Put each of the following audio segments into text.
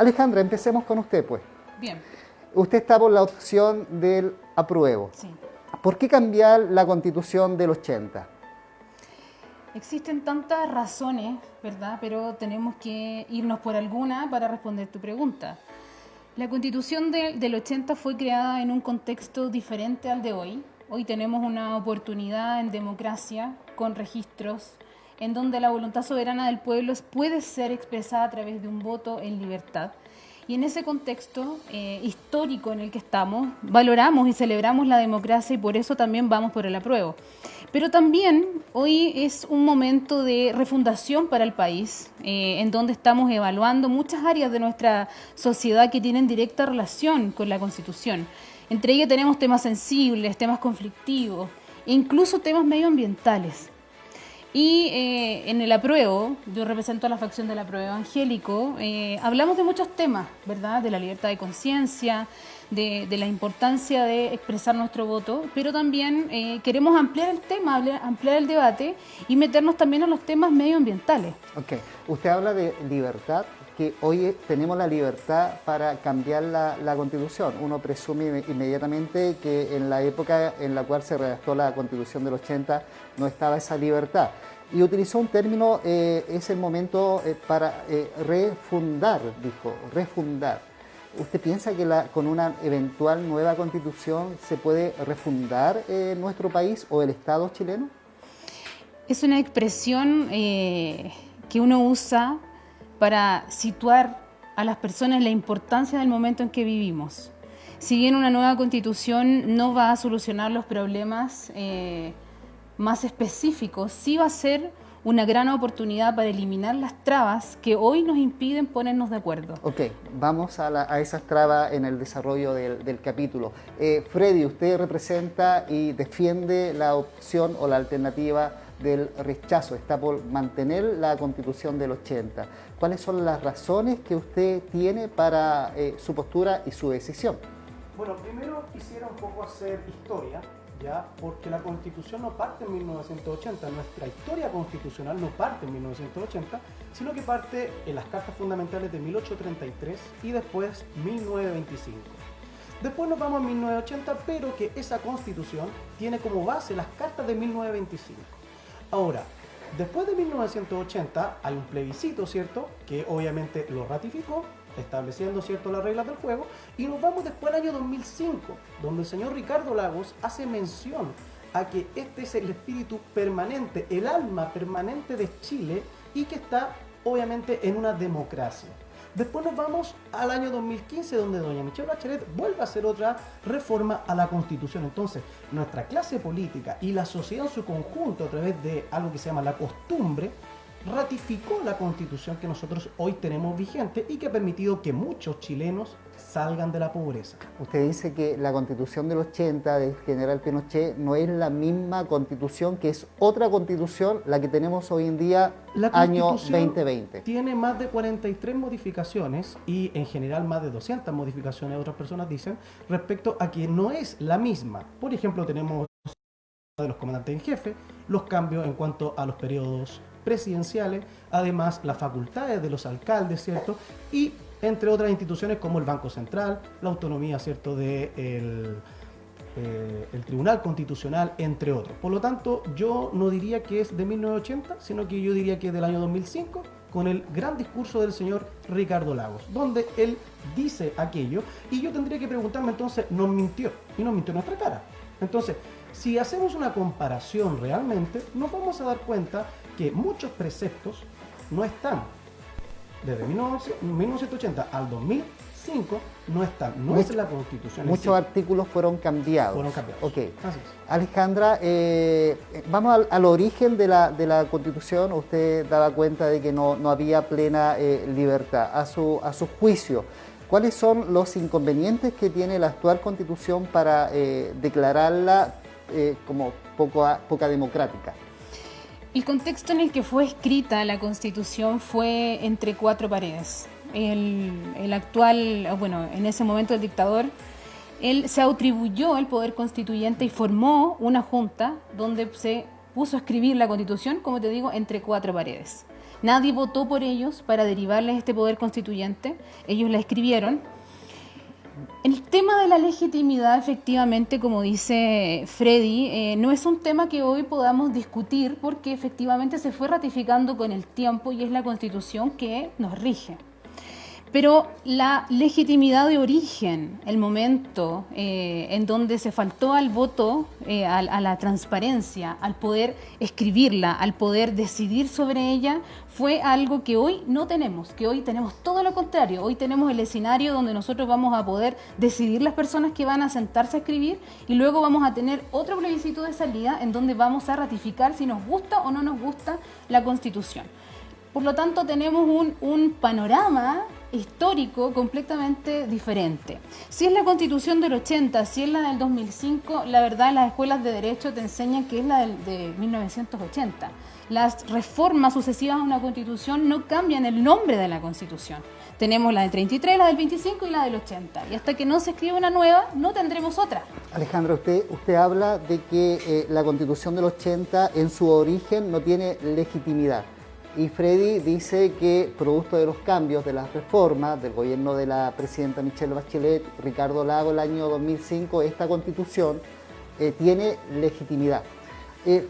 Alejandra, empecemos con usted, pues. Bien. Usted está por la opción del apruebo. Sí. ¿Por qué cambiar la Constitución del 80? Existen tantas razones, ¿verdad? Pero tenemos que irnos por alguna para responder tu pregunta. La Constitución del 80 fue creada en un contexto diferente al de hoy. Hoy tenemos una oportunidad en democracia con registros en donde la voluntad soberana del pueblo puede ser expresada a través de un voto en libertad. Y en ese contexto histórico en el que estamos, valoramos y celebramos la democracia y por eso también vamos por el apruebo. Pero también hoy es un momento de refundación para el país, en donde estamos evaluando muchas áreas de nuestra sociedad que tienen directa relación con la Constitución. Entre ellas tenemos temas sensibles, temas conflictivos e incluso temas medioambientales. Y en el apruebo, yo represento a la facción del apruebo evangélico, hablamos de muchos temas, ¿verdad? De la libertad de conciencia, de la importancia de expresar nuestro voto, pero también queremos ampliar el tema, ampliar el debate y meternos también a los temas medioambientales. Ok, usted habla de libertad, que hoy tenemos la libertad para cambiar la Constitución. Uno presume inmediatamente que en la época en la cual se redactó la Constitución del 80 no estaba esa libertad. Y utilizó un término, es el momento para refundar, dijo, refundar. ¿Usted piensa que con una eventual nueva Constitución se puede refundar nuestro país o el Estado chileno? Es una expresión que uno usa para situar a las personas en la importancia del momento en que vivimos. Si bien una nueva Constitución no va a solucionar los problemas más específicos, sí va a ser una gran oportunidad para eliminar las trabas que hoy nos impiden ponernos de acuerdo. Ok, vamos a esas trabas en el desarrollo del capítulo. Freddy, usted representa y defiende la opción o la alternativa del rechazo, está por mantener la Constitución del 80. ¿Cuáles son las razones que usted tiene para su postura y su decisión? Bueno, primero quisiera un poco hacer historia, ¿ya? Porque la Constitución no parte en 1980, nuestra historia constitucional no parte en 1980, sino que parte en las Cartas Fundamentales de 1833 y después 1925. Después nos vamos a 1980, pero que esa Constitución tiene como base las Cartas de 1925. Ahora, después de 1980 hay un plebiscito, ¿cierto?, que obviamente lo ratificó, estableciendo, ¿cierto?, las reglas del juego, y nos vamos después al año 2005, donde el señor Ricardo Lagos hace mención a que este es el espíritu permanente, el alma permanente de Chile y que está obviamente en una democracia. Después nos vamos al año 2015, donde doña Michelle Bachelet vuelve a hacer otra reforma a la Constitución. Entonces, nuestra clase política y la sociedad en su conjunto, a través de algo que se llama la costumbre, ratificó la Constitución que nosotros hoy tenemos vigente y que ha permitido que muchos chilenos salgan de la pobreza. Usted dice que la Constitución del 80 del general Pinochet no es la misma Constitución, que es otra Constitución, la que tenemos hoy en día, año 2020. Tiene más de 43 modificaciones y en general más de 200 modificaciones, otras personas dicen, respecto a que no es la misma. Por ejemplo, tenemos de los comandantes en jefe, los cambios en cuanto a los periodos presidenciales, además las facultades de los alcaldes, ¿cierto? Y entre otras instituciones como el Banco Central, la autonomía, ¿cierto?, del el Tribunal Constitucional, entre otros. Por lo tanto, yo no diría que es de 1980, sino que yo diría que es del año 2005, con el gran discurso del señor Ricardo Lagos, donde él dice aquello, y yo tendría que preguntarme entonces, ¿nos mintió? Y nos mintió en nuestra cara. Entonces, si hacemos una comparación realmente, nos vamos a dar cuenta que muchos preceptos no están. Desde 1980 al 2005 no están, no es la Constitución. Muchos artículos fueron cambiados. Fueron cambiados. Ok. Así es. Alejandra, vamos al origen de la Constitución. Usted daba cuenta de que no había plena libertad. A su juicio, ¿cuáles son los inconvenientes que tiene la actual Constitución para declararla como poca democrática? El contexto en el que fue escrita la Constitución fue entre cuatro paredes. El actual, bueno, en ese momento el dictador, él se atribuyó el poder constituyente y formó una junta donde se puso a escribir la Constitución, como te digo, entre cuatro paredes. Nadie votó por ellos para derivarles este poder constituyente, ellos la escribieron. El tema de la legitimidad, efectivamente, como dice Freddy, no es un tema que hoy podamos discutir porque efectivamente se fue ratificando con el tiempo y es la Constitución que nos rige. Pero la legitimidad de origen, el momento en donde se faltó al voto, a la transparencia, al poder escribirla, al poder decidir sobre ella, fue algo que hoy no tenemos, que hoy tenemos todo lo contrario. Hoy tenemos el escenario donde nosotros vamos a poder decidir las personas que van a sentarse a escribir y luego vamos a tener otro plebiscito de salida en donde vamos a ratificar si nos gusta o no nos gusta la Constitución. Por lo tanto, tenemos un panorama histórico completamente diferente. Si es la Constitución del 80, si es la del 2005, la verdad las escuelas de Derecho te enseñan que es la de 1980. Las reformas sucesivas a una Constitución no cambian el nombre de la Constitución. Tenemos la del 33, la del 25 y la del 80. Y hasta que no se escriba una nueva, no tendremos otra. Alejandra, usted habla de que la Constitución del 80 en su origen no tiene legitimidad. Y Freddy dice que producto de los cambios, de las reformas del gobierno de la presidenta Michelle Bachelet, Ricardo Lagos, el año 2005, esta Constitución tiene legitimidad.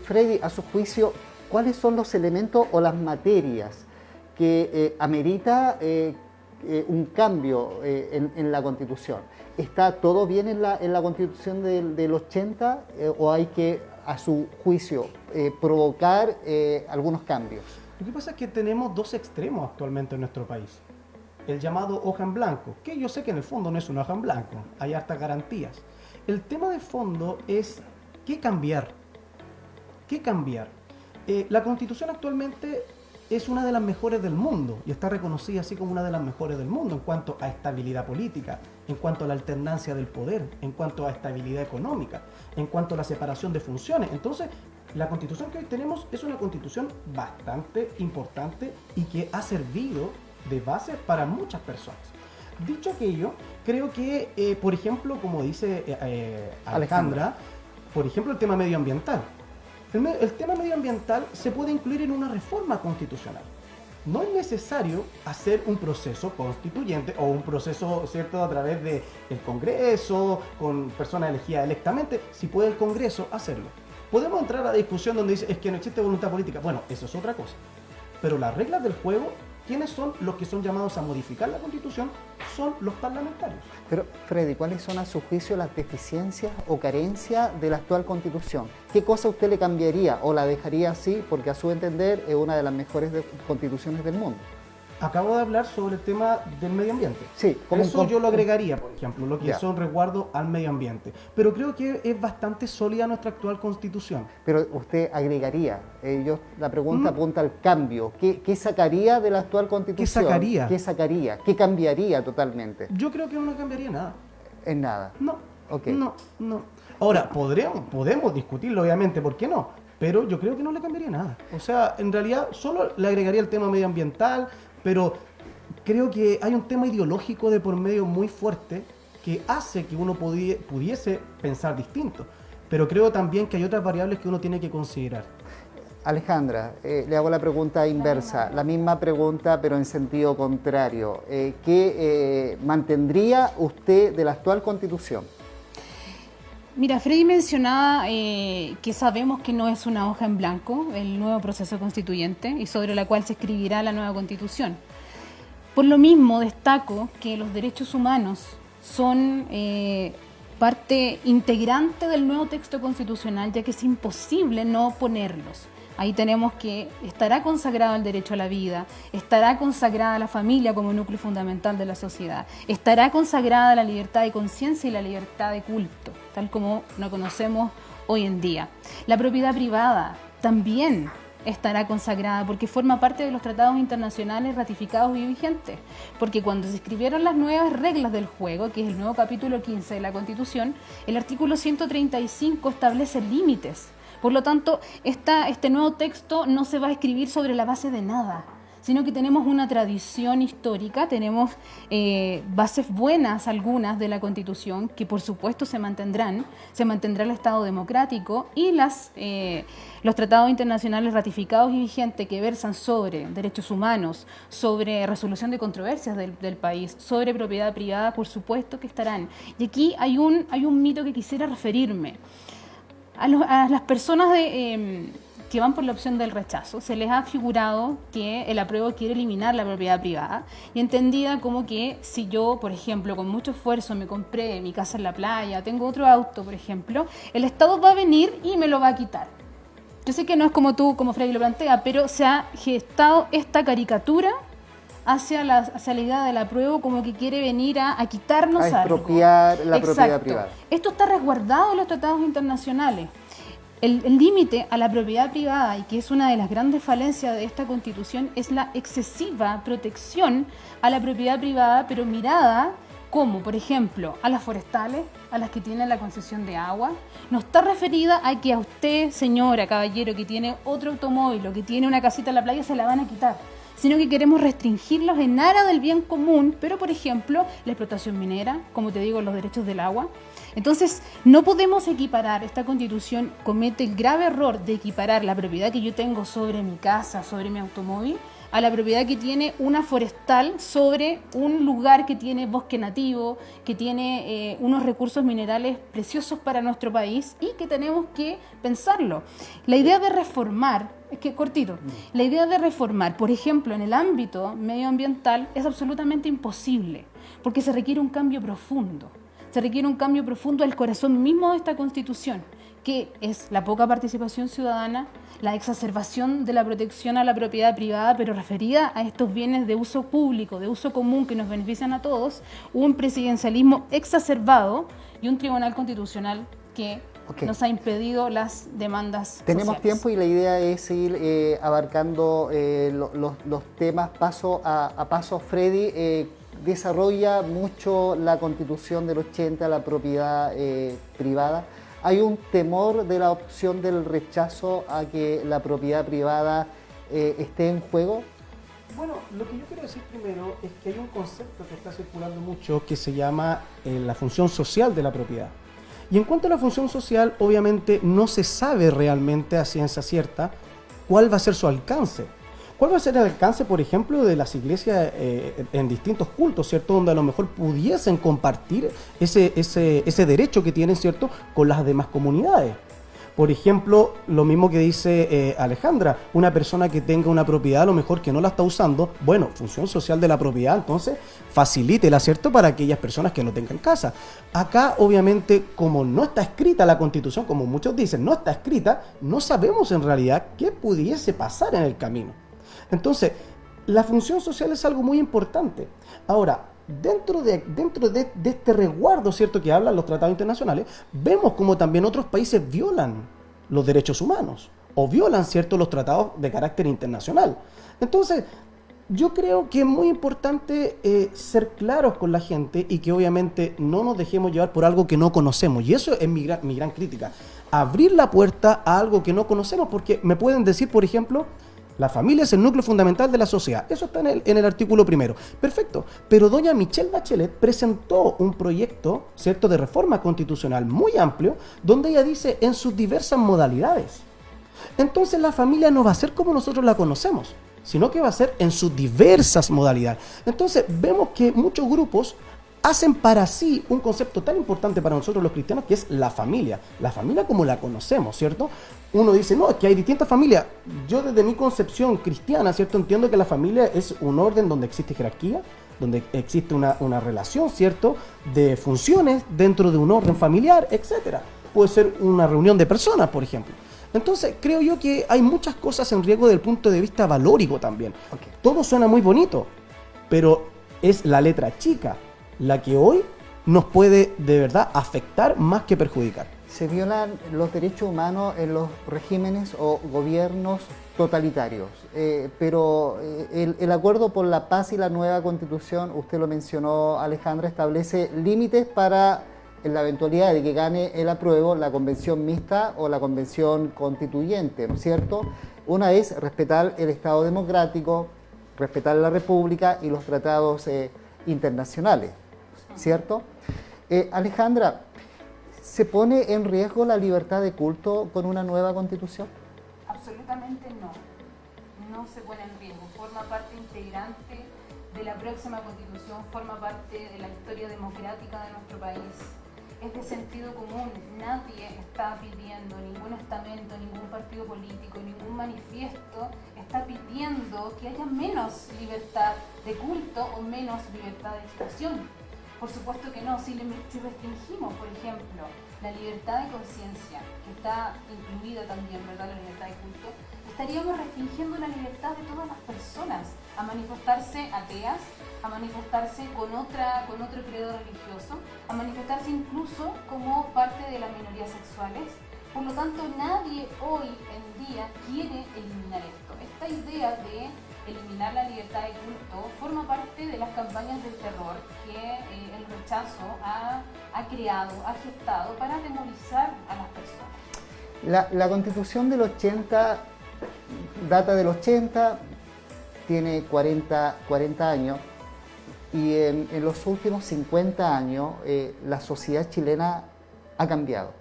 Freddy, a su juicio, ¿cuáles son los elementos o las materias que amerita un cambio en la Constitución? ¿Está todo bien en la Constitución del 80 o hay que, a su juicio, provocar algunos cambios? Lo que pasa es que tenemos dos extremos actualmente en nuestro país. El llamado hoja en blanco, que yo sé que en el fondo no es una hoja en blanco, hay hartas garantías. El tema de fondo es ¿qué cambiar? ¿Qué cambiar? La Constitución actualmente es una de las mejores del mundo y está reconocida así como una de las mejores del mundo en cuanto a estabilidad política, en cuanto a la alternancia del poder, en cuanto a estabilidad económica, en cuanto a la separación de funciones. Entonces, la Constitución que hoy tenemos es una Constitución bastante importante y que ha servido de base para muchas personas. Dicho aquello, creo que, por ejemplo, como dice Alejandra, por ejemplo, el tema medioambiental. El tema medioambiental se puede incluir en una reforma constitucional. No es necesario hacer un proceso constituyente o un proceso, ¿cierto?, a través del Congreso, con personas elegidas electamente, si puede el Congreso hacerlo. Podemos entrar a la discusión donde dice es que no existe voluntad política. Bueno, eso es otra cosa. Pero las reglas del juego, ¿quiénes son los que son llamados a modificar la Constitución? Son los parlamentarios. Pero, Freddy, ¿cuáles son a su juicio las deficiencias o carencias de la actual Constitución? ¿Qué cosa usted le cambiaría o la dejaría así porque a su entender es una de las mejores constituciones del mundo? Acabo de hablar sobre el tema del medio ambiente. Sí, eso yo lo agregaría, por ejemplo, lo que son resguardo al medio ambiente. Pero creo que es bastante sólida nuestra actual Constitución. Pero usted agregaría, la pregunta apunta al cambio. ¿Qué sacaría de la actual Constitución? ¿Qué sacaría? ¿Qué cambiaría totalmente? Yo creo que no cambiaría nada. ¿En nada? No. Okay. No. Ahora, podemos discutirlo, obviamente, ¿por qué no? Pero yo creo que no le cambiaría nada. O sea, en realidad solo le agregaría el tema medioambiental, pero creo que hay un tema ideológico de por medio muy fuerte que hace que uno pudiese pensar distinto. Pero creo también que hay otras variables que uno tiene que considerar. Alejandra, le hago la pregunta inversa, la misma pregunta pero en sentido contrario. ¿Qué mantendría usted de la actual Constitución? Mira, Freddy mencionaba que sabemos que no es una hoja en blanco el nuevo proceso constituyente y sobre la cual se escribirá la nueva Constitución. Por lo mismo, destaco que los derechos humanos son parte integrante del nuevo texto constitucional, ya que es imposible no ponerlos. Ahí tenemos que estará consagrado el derecho a la vida, estará consagrada la familia como núcleo fundamental de la sociedad, estará consagrada la libertad de conciencia y la libertad de culto, tal como lo conocemos hoy en día. La propiedad privada también estará consagrada porque forma parte de los tratados internacionales ratificados y vigentes, porque cuando se escribieron las nuevas reglas del juego, que es el nuevo capítulo 15 de la Constitución, el artículo 135 establece límites. Por lo tanto, este nuevo texto no se va a escribir sobre la base de nada, sino que tenemos una tradición histórica, tenemos bases buenas algunas de la Constitución, que por supuesto se mantendrán, se mantendrá el Estado democrático y los tratados internacionales ratificados y vigentes que versan sobre derechos humanos, sobre resolución de controversias del país, sobre propiedad privada, por supuesto que estarán. Y aquí hay un mito que quisiera referirme. A las personas que van por la opción del rechazo, se les ha figurado que el apruebo quiere eliminar la propiedad privada y entendida como que si yo, por ejemplo, con mucho esfuerzo me compré mi casa en la playa, tengo otro auto, por ejemplo, el Estado va a venir y me lo va a quitar. Yo sé que no es como tú, como Freddy lo plantea, pero se ha gestado esta caricatura hacia la idea del apruebo como que quiere venir a quitarnos algo. A expropiar la propiedad privada. Esto está resguardado en los tratados internacionales. El límite a la propiedad privada, y que es una de las grandes falencias de esta Constitución, es la excesiva protección a la propiedad privada, pero mirada como, por ejemplo, a las forestales, a las que tienen la concesión de agua. No está referida a que a usted, señora, caballero, que tiene otro automóvil o que tiene una casita en la playa, se la van a quitar, sino que queremos restringirlos en aras del bien común, pero, por ejemplo, la explotación minera, como te digo, los derechos del agua. Entonces, no podemos equiparar, esta Constitución comete el grave error de equiparar la propiedad que yo tengo sobre mi casa, sobre mi automóvil, a la propiedad que tiene una forestal sobre un lugar que tiene bosque nativo, que tiene unos recursos minerales preciosos para nuestro país y que tenemos que pensarlo. La idea de reformar, la idea de reformar, por ejemplo, en el ámbito medioambiental es absolutamente imposible, porque se requiere un cambio profundo. Se requiere un cambio profundo al corazón mismo de esta Constitución, que es la poca participación ciudadana, la exacerbación de la protección a la propiedad privada, pero referida a estos bienes de uso público, de uso común que nos benefician a todos, un presidencialismo exacerbado y un tribunal constitucional que nos ha impedido las demandas Tenemos sociales. tiempo y la idea es ir abarcando los temas paso a paso. Freddy desarrolla mucho la Constitución del 80, la propiedad privada. ¿Hay un temor de la opción del rechazo a que la propiedad privada esté en juego? Bueno, lo que yo quiero decir primero es que hay un concepto que está circulando mucho que se llama la función social de la propiedad. Y en cuanto a la función social, obviamente no se sabe realmente a ciencia cierta cuál va a ser su alcance. ¿Cuál va a ser el alcance, por ejemplo, de las iglesias en distintos cultos, ¿cierto? Donde a lo mejor pudiesen compartir ese derecho que tienen, ¿cierto?, con las demás comunidades. Por ejemplo, lo mismo que dice Alejandra, una persona que tenga una propiedad a lo mejor que no la está usando, bueno, función social de la propiedad, entonces facilítela, ¿cierto?, para aquellas personas que no tengan casa. Acá, obviamente, como no está escrita la Constitución, como muchos dicen, no está escrita, no sabemos en realidad qué pudiese pasar en el camino. Entonces, la función social es algo muy importante. Ahora, dentro de este resguardo, ¿cierto?, que hablan los tratados internacionales, vemos como también otros países violan los derechos humanos o violan, ¿cierto?, los tratados de carácter internacional. Entonces, yo creo que es muy importante ser claros con la gente y que obviamente no nos dejemos llevar por algo que no conocemos. Y eso es mi gran crítica. Abrir la puerta a algo que no conocemos, porque me pueden decir, por ejemplo, la familia es el núcleo fundamental de la sociedad. Eso está en el artículo primero. Perfecto. Pero doña Michelle Bachelet presentó un proyecto, ¿cierto?, de reforma constitucional muy amplio, donde ella dice en sus diversas modalidades. Entonces la familia no va a ser como nosotros la conocemos, sino que va a ser en sus diversas modalidades. Entonces vemos que muchos grupos hacen para sí un concepto tan importante para nosotros los cristianos, que es la familia como la conocemos, ¿cierto? Uno dice, no, es que hay distintas familias. Yo desde mi concepción cristiana, ¿cierto?, entiendo que la familia es un orden donde existe jerarquía, donde existe una relación, ¿cierto?, de funciones dentro de un orden familiar, etcétera. Puede ser una reunión de personas, por ejemplo. Entonces, creo yo que hay muchas cosas en riesgo desde el punto de vista valórico también. Todo suena muy bonito, pero es la letra chica la que hoy nos puede de verdad afectar más que perjudicar. Se violan los derechos humanos en los regímenes o gobiernos totalitarios, pero el acuerdo por la paz y la nueva Constitución, usted lo mencionó, Alejandra, establece límites para, en la eventualidad de que gane el apruebo, la convención mixta o la convención constituyente, ¿no es cierto? Una es respetar el Estado democrático, respetar la República y los tratados internacionales, ¿cierto? Alejandra, ¿se pone en riesgo la libertad de culto con una nueva Constitución? Absolutamente no. No se pone en riesgo. Forma parte integrante de la próxima Constitución, forma parte de la historia democrática de nuestro país. Es de sentido común. Nadie está pidiendo, ningún estamento, ningún partido político, ningún manifiesto está pidiendo que haya menos libertad de culto o menos libertad de expresión. Por supuesto que no. Si restringimos, por ejemplo, la libertad de conciencia, que está incluida también, ¿verdad?, la libertad de culto, estaríamos restringiendo la libertad de todas las personas a manifestarse ateas, a manifestarse con otro credo religioso, a manifestarse incluso como parte de las minorías sexuales. Por lo tanto, nadie hoy en día quiere eliminar esto. Esta idea de eliminar la libertad de culto forma parte de las campañas del terror que el rechazo ha creado, ha gestado para demonizar a las personas. La Constitución del 80 data del 80, tiene 40 años, y en los últimos 50 años la sociedad chilena ha cambiado.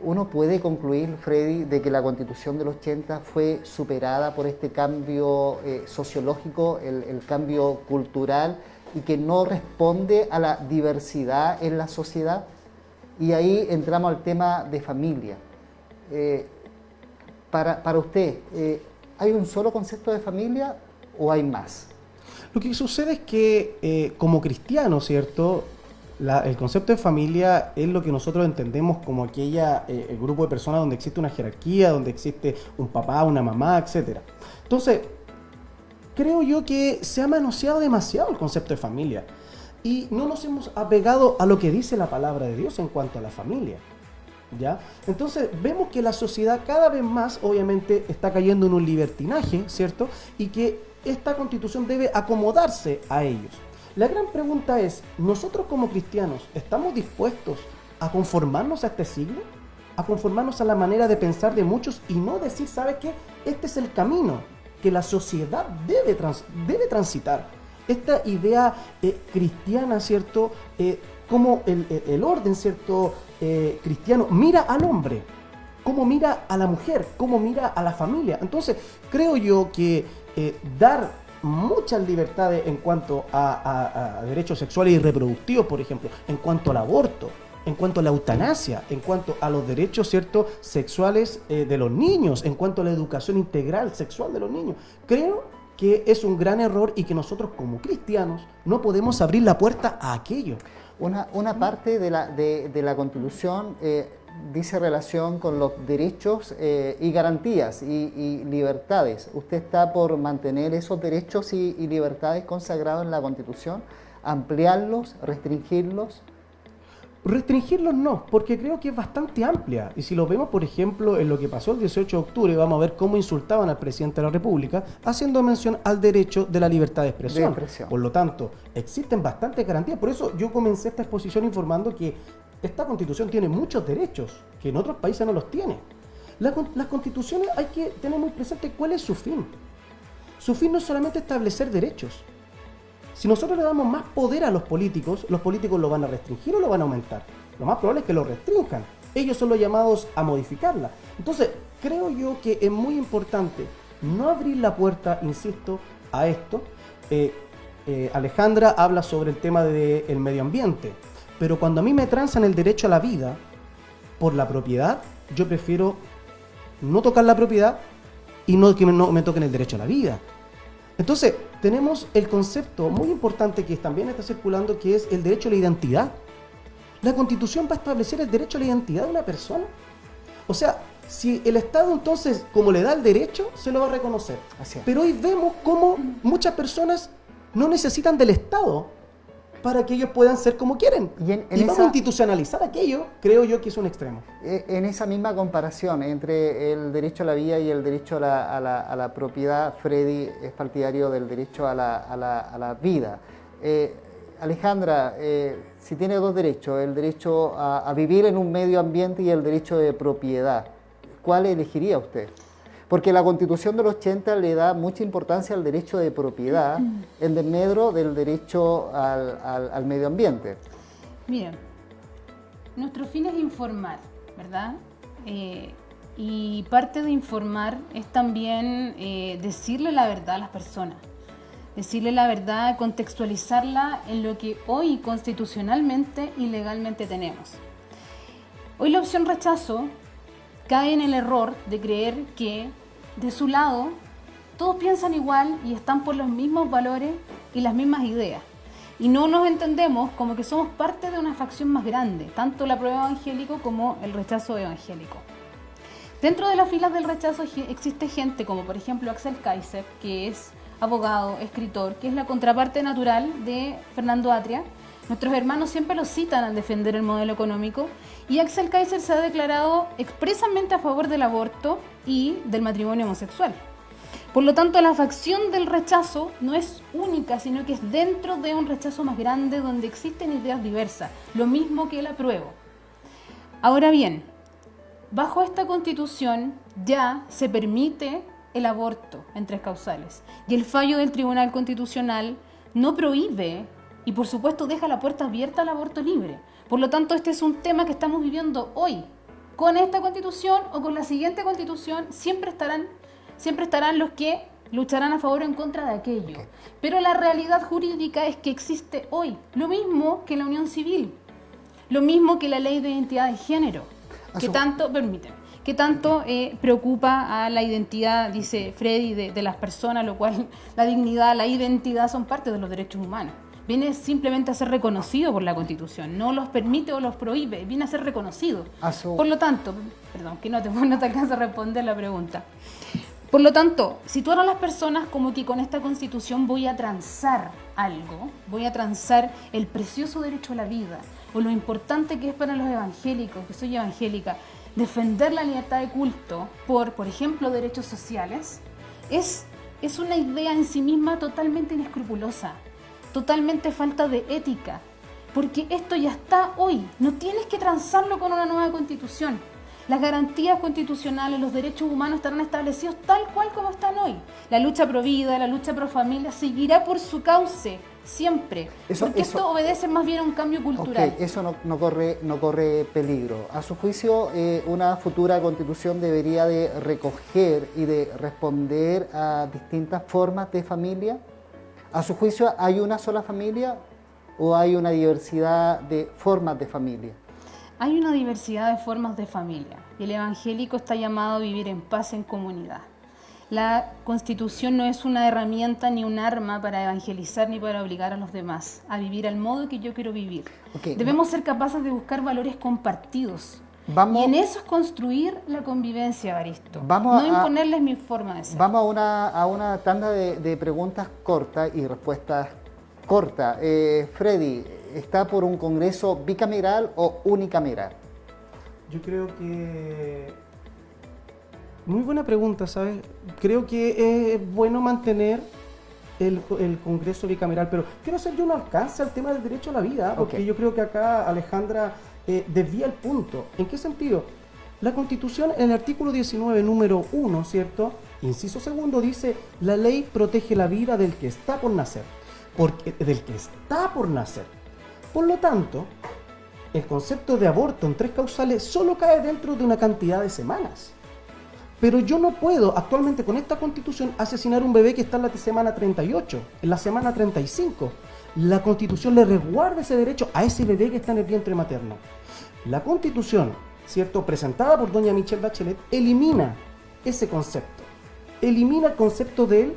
Uno puede concluir, Freddy, de que la Constitución del 80 fue superada por este cambio sociológico, el cambio cultural, y que no responde a la diversidad en la sociedad. Y ahí entramos al tema de familia. Para usted, ¿hay un solo concepto de familia o hay más? Lo que sucede es que como cristianos, ¿cierto?, el concepto de familia es lo que nosotros entendemos como el grupo de personas donde existe una jerarquía, donde existe un papá, una mamá, etc. Entonces, creo yo que se ha manoseado demasiado el concepto de familia y no nos hemos apegado a lo que dice la palabra de Dios en cuanto a la familia, ¿ya? Entonces, vemos que la sociedad cada vez más, obviamente, está cayendo en un libertinaje, ¿cierto? Y que esta Constitución debe acomodarse a ellos. La gran pregunta es, ¿nosotros como cristianos estamos dispuestos a conformarnos a este siglo? ¿A conformarnos a la manera de pensar de muchos y no decir, ¿sabes qué? Este es el camino que la sociedad debe transitar. Esta idea cristiana, ¿cierto? Como el orden, ¿cierto? Cristiano mira al hombre, cómo mira a la mujer, cómo mira a la familia. Entonces, creo yo que dar muchas libertades en cuanto a derechos sexuales y reproductivos, por ejemplo, en cuanto al aborto, en cuanto a la eutanasia, en cuanto a los derechos, ¿cierto?, sexuales de los niños, en cuanto a la educación integral sexual de los niños. Creo que es un gran error y que nosotros como cristianos no podemos abrir la puerta a aquello. Una parte de la Constitución dice relación con los derechos y garantías y libertades. ¿Usted está por mantener esos derechos y libertades consagrados en la Constitución? ¿Ampliarlos? ¿Restringirlos? Restringirlos no, porque creo que es bastante amplia. Y si lo vemos, por ejemplo, en lo que pasó el 18 de octubre, vamos a ver cómo insultaban al presidente de la República, haciendo mención al derecho de la libertad de expresión. Por lo tanto, existen bastantes garantías. Por eso yo comencé esta exposición informando que esta Constitución tiene muchos derechos que en otros países no los tiene. Las constituciones hay que tener muy presente cuál es su fin. Su fin no es solamente establecer derechos. Si nosotros le damos más poder a los políticos lo van a restringir o lo van a aumentar. Lo más probable es que lo restrinjan. Ellos son los llamados a modificarla. Entonces, creo yo que es muy importante no abrir la puerta, insisto, a esto. Alejandra habla sobre el tema del medio ambiente, pero cuando a mí me transan el derecho a la vida por la propiedad, yo prefiero no tocar la propiedad y no que no me toquen el derecho a la vida. Entonces, tenemos el concepto muy importante que también está circulando, que es el derecho a la identidad. La Constitución va a establecer el derecho a la identidad de una persona. O sea, si el Estado entonces, como le da el derecho, se lo va a reconocer. Así es. Pero hoy vemos cómo muchas personas no necesitan del Estado para que ellos puedan ser como quieren. Y vamos a institucionalizar aquello, creo yo que es un extremo. En esa misma comparación entre el derecho a la vida y el derecho a la propiedad, Freddy es partidario del derecho a la vida. Alejandra, si tiene dos derechos, el derecho a vivir en un medio ambiente y el derecho de propiedad, ¿cuál elegiría usted? Porque la Constitución del 80 le da mucha importancia al derecho de propiedad en desmedro del derecho al medio ambiente. Miren, nuestro fin es informar, ¿verdad? Y parte de informar es también decirle la verdad a las personas. Decirle la verdad, contextualizarla en lo que hoy constitucionalmente y legalmente tenemos. Hoy la opción rechazo cae en el error de creer que de su lado todos piensan igual y están por los mismos valores y las mismas ideas. Y no nos entendemos como que somos parte de una facción más grande, tanto el apruebo evangélico como el rechazo evangélico. Dentro de las filas del rechazo existe gente como por ejemplo Axel Kaiser, que es abogado, escritor, que es la contraparte natural de Fernando Atria. Nuestros hermanos siempre lo citan al defender el modelo económico y Axel Kaiser se ha declarado expresamente a favor del aborto y del matrimonio homosexual. Por lo tanto, la facción del rechazo no es única, sino que es dentro de un rechazo más grande donde existen ideas diversas, lo mismo que el apruebo. Ahora bien, bajo esta constitución ya se permite el aborto en 3 causales y el fallo del Tribunal Constitucional no prohíbe y por supuesto deja la puerta abierta al aborto libre. Por lo tanto, este es un tema que estamos viviendo hoy. Con esta constitución o con la siguiente constitución siempre estarán los que lucharán a favor o en contra de aquello. Pero la realidad jurídica es que existe hoy, lo mismo que la unión civil, lo mismo que la ley de identidad de género, que tanto preocupa a la identidad, dice Freddy, de las personas, lo cual la dignidad, la identidad son parte de los derechos humanos. Viene simplemente a ser reconocido por la Constitución, no los permite o los prohíbe, viene a ser reconocido. Por lo tanto, perdón, que no te alcanza a responder la pregunta. Por lo tanto, situar a las personas como que con esta Constitución voy a transar algo, voy a transar el precioso derecho a la vida, o lo importante que es para los evangélicos, que soy evangélica, defender la libertad de culto por ejemplo, derechos sociales, es una idea en sí misma totalmente inescrupulosa, totalmente falta de ética, porque esto ya está hoy, no tienes que transarlo con una nueva constitución. Las garantías constitucionales, los derechos humanos estarán establecidos tal cual como están hoy. La lucha pro vida, la lucha pro familia seguirá por su cauce, siempre. Porque esto obedece más bien a un cambio cultural. Okay, eso no corre peligro. A su juicio, una futura constitución debería de recoger y de responder a distintas formas de familia. A su juicio, ¿hay una sola familia o hay una diversidad de formas de familia? Hay una diversidad de formas de familia y el evangélico está llamado a vivir en paz en comunidad. La Constitución no es una herramienta ni un arma para evangelizar ni para obligar a los demás a vivir al modo que yo quiero vivir. Debemos ser capaces de buscar valores compartidos. Y en eso es construir la convivencia, Evaristo. No imponerles mi forma de ser. Vamos a una tanda de preguntas cortas y respuestas cortas. Freddy, ¿está por un congreso bicameral o unicameral? Yo creo que... Muy buena pregunta, ¿sabes? Creo que es bueno mantener el congreso bicameral, pero quiero hacer yo un alcance al tema del derecho a la vida, porque yo creo que acá Alejandra desvía el punto. ¿En qué sentido? La Constitución, en el artículo 19, número 1, ¿cierto? Inciso segundo, dice: la ley protege la vida del que está por nacer. Del que está por nacer. Por lo tanto, el concepto de aborto en 3 causales solo cae dentro de una cantidad de semanas. Pero yo no puedo, actualmente con esta Constitución, asesinar un bebé que está en la semana 38, en la semana 35. La Constitución le resguarda ese derecho a ese bebé que está en el vientre materno. La Constitución, ¿cierto?, presentada por doña Michelle Bachelet, elimina ese concepto. Elimina el concepto de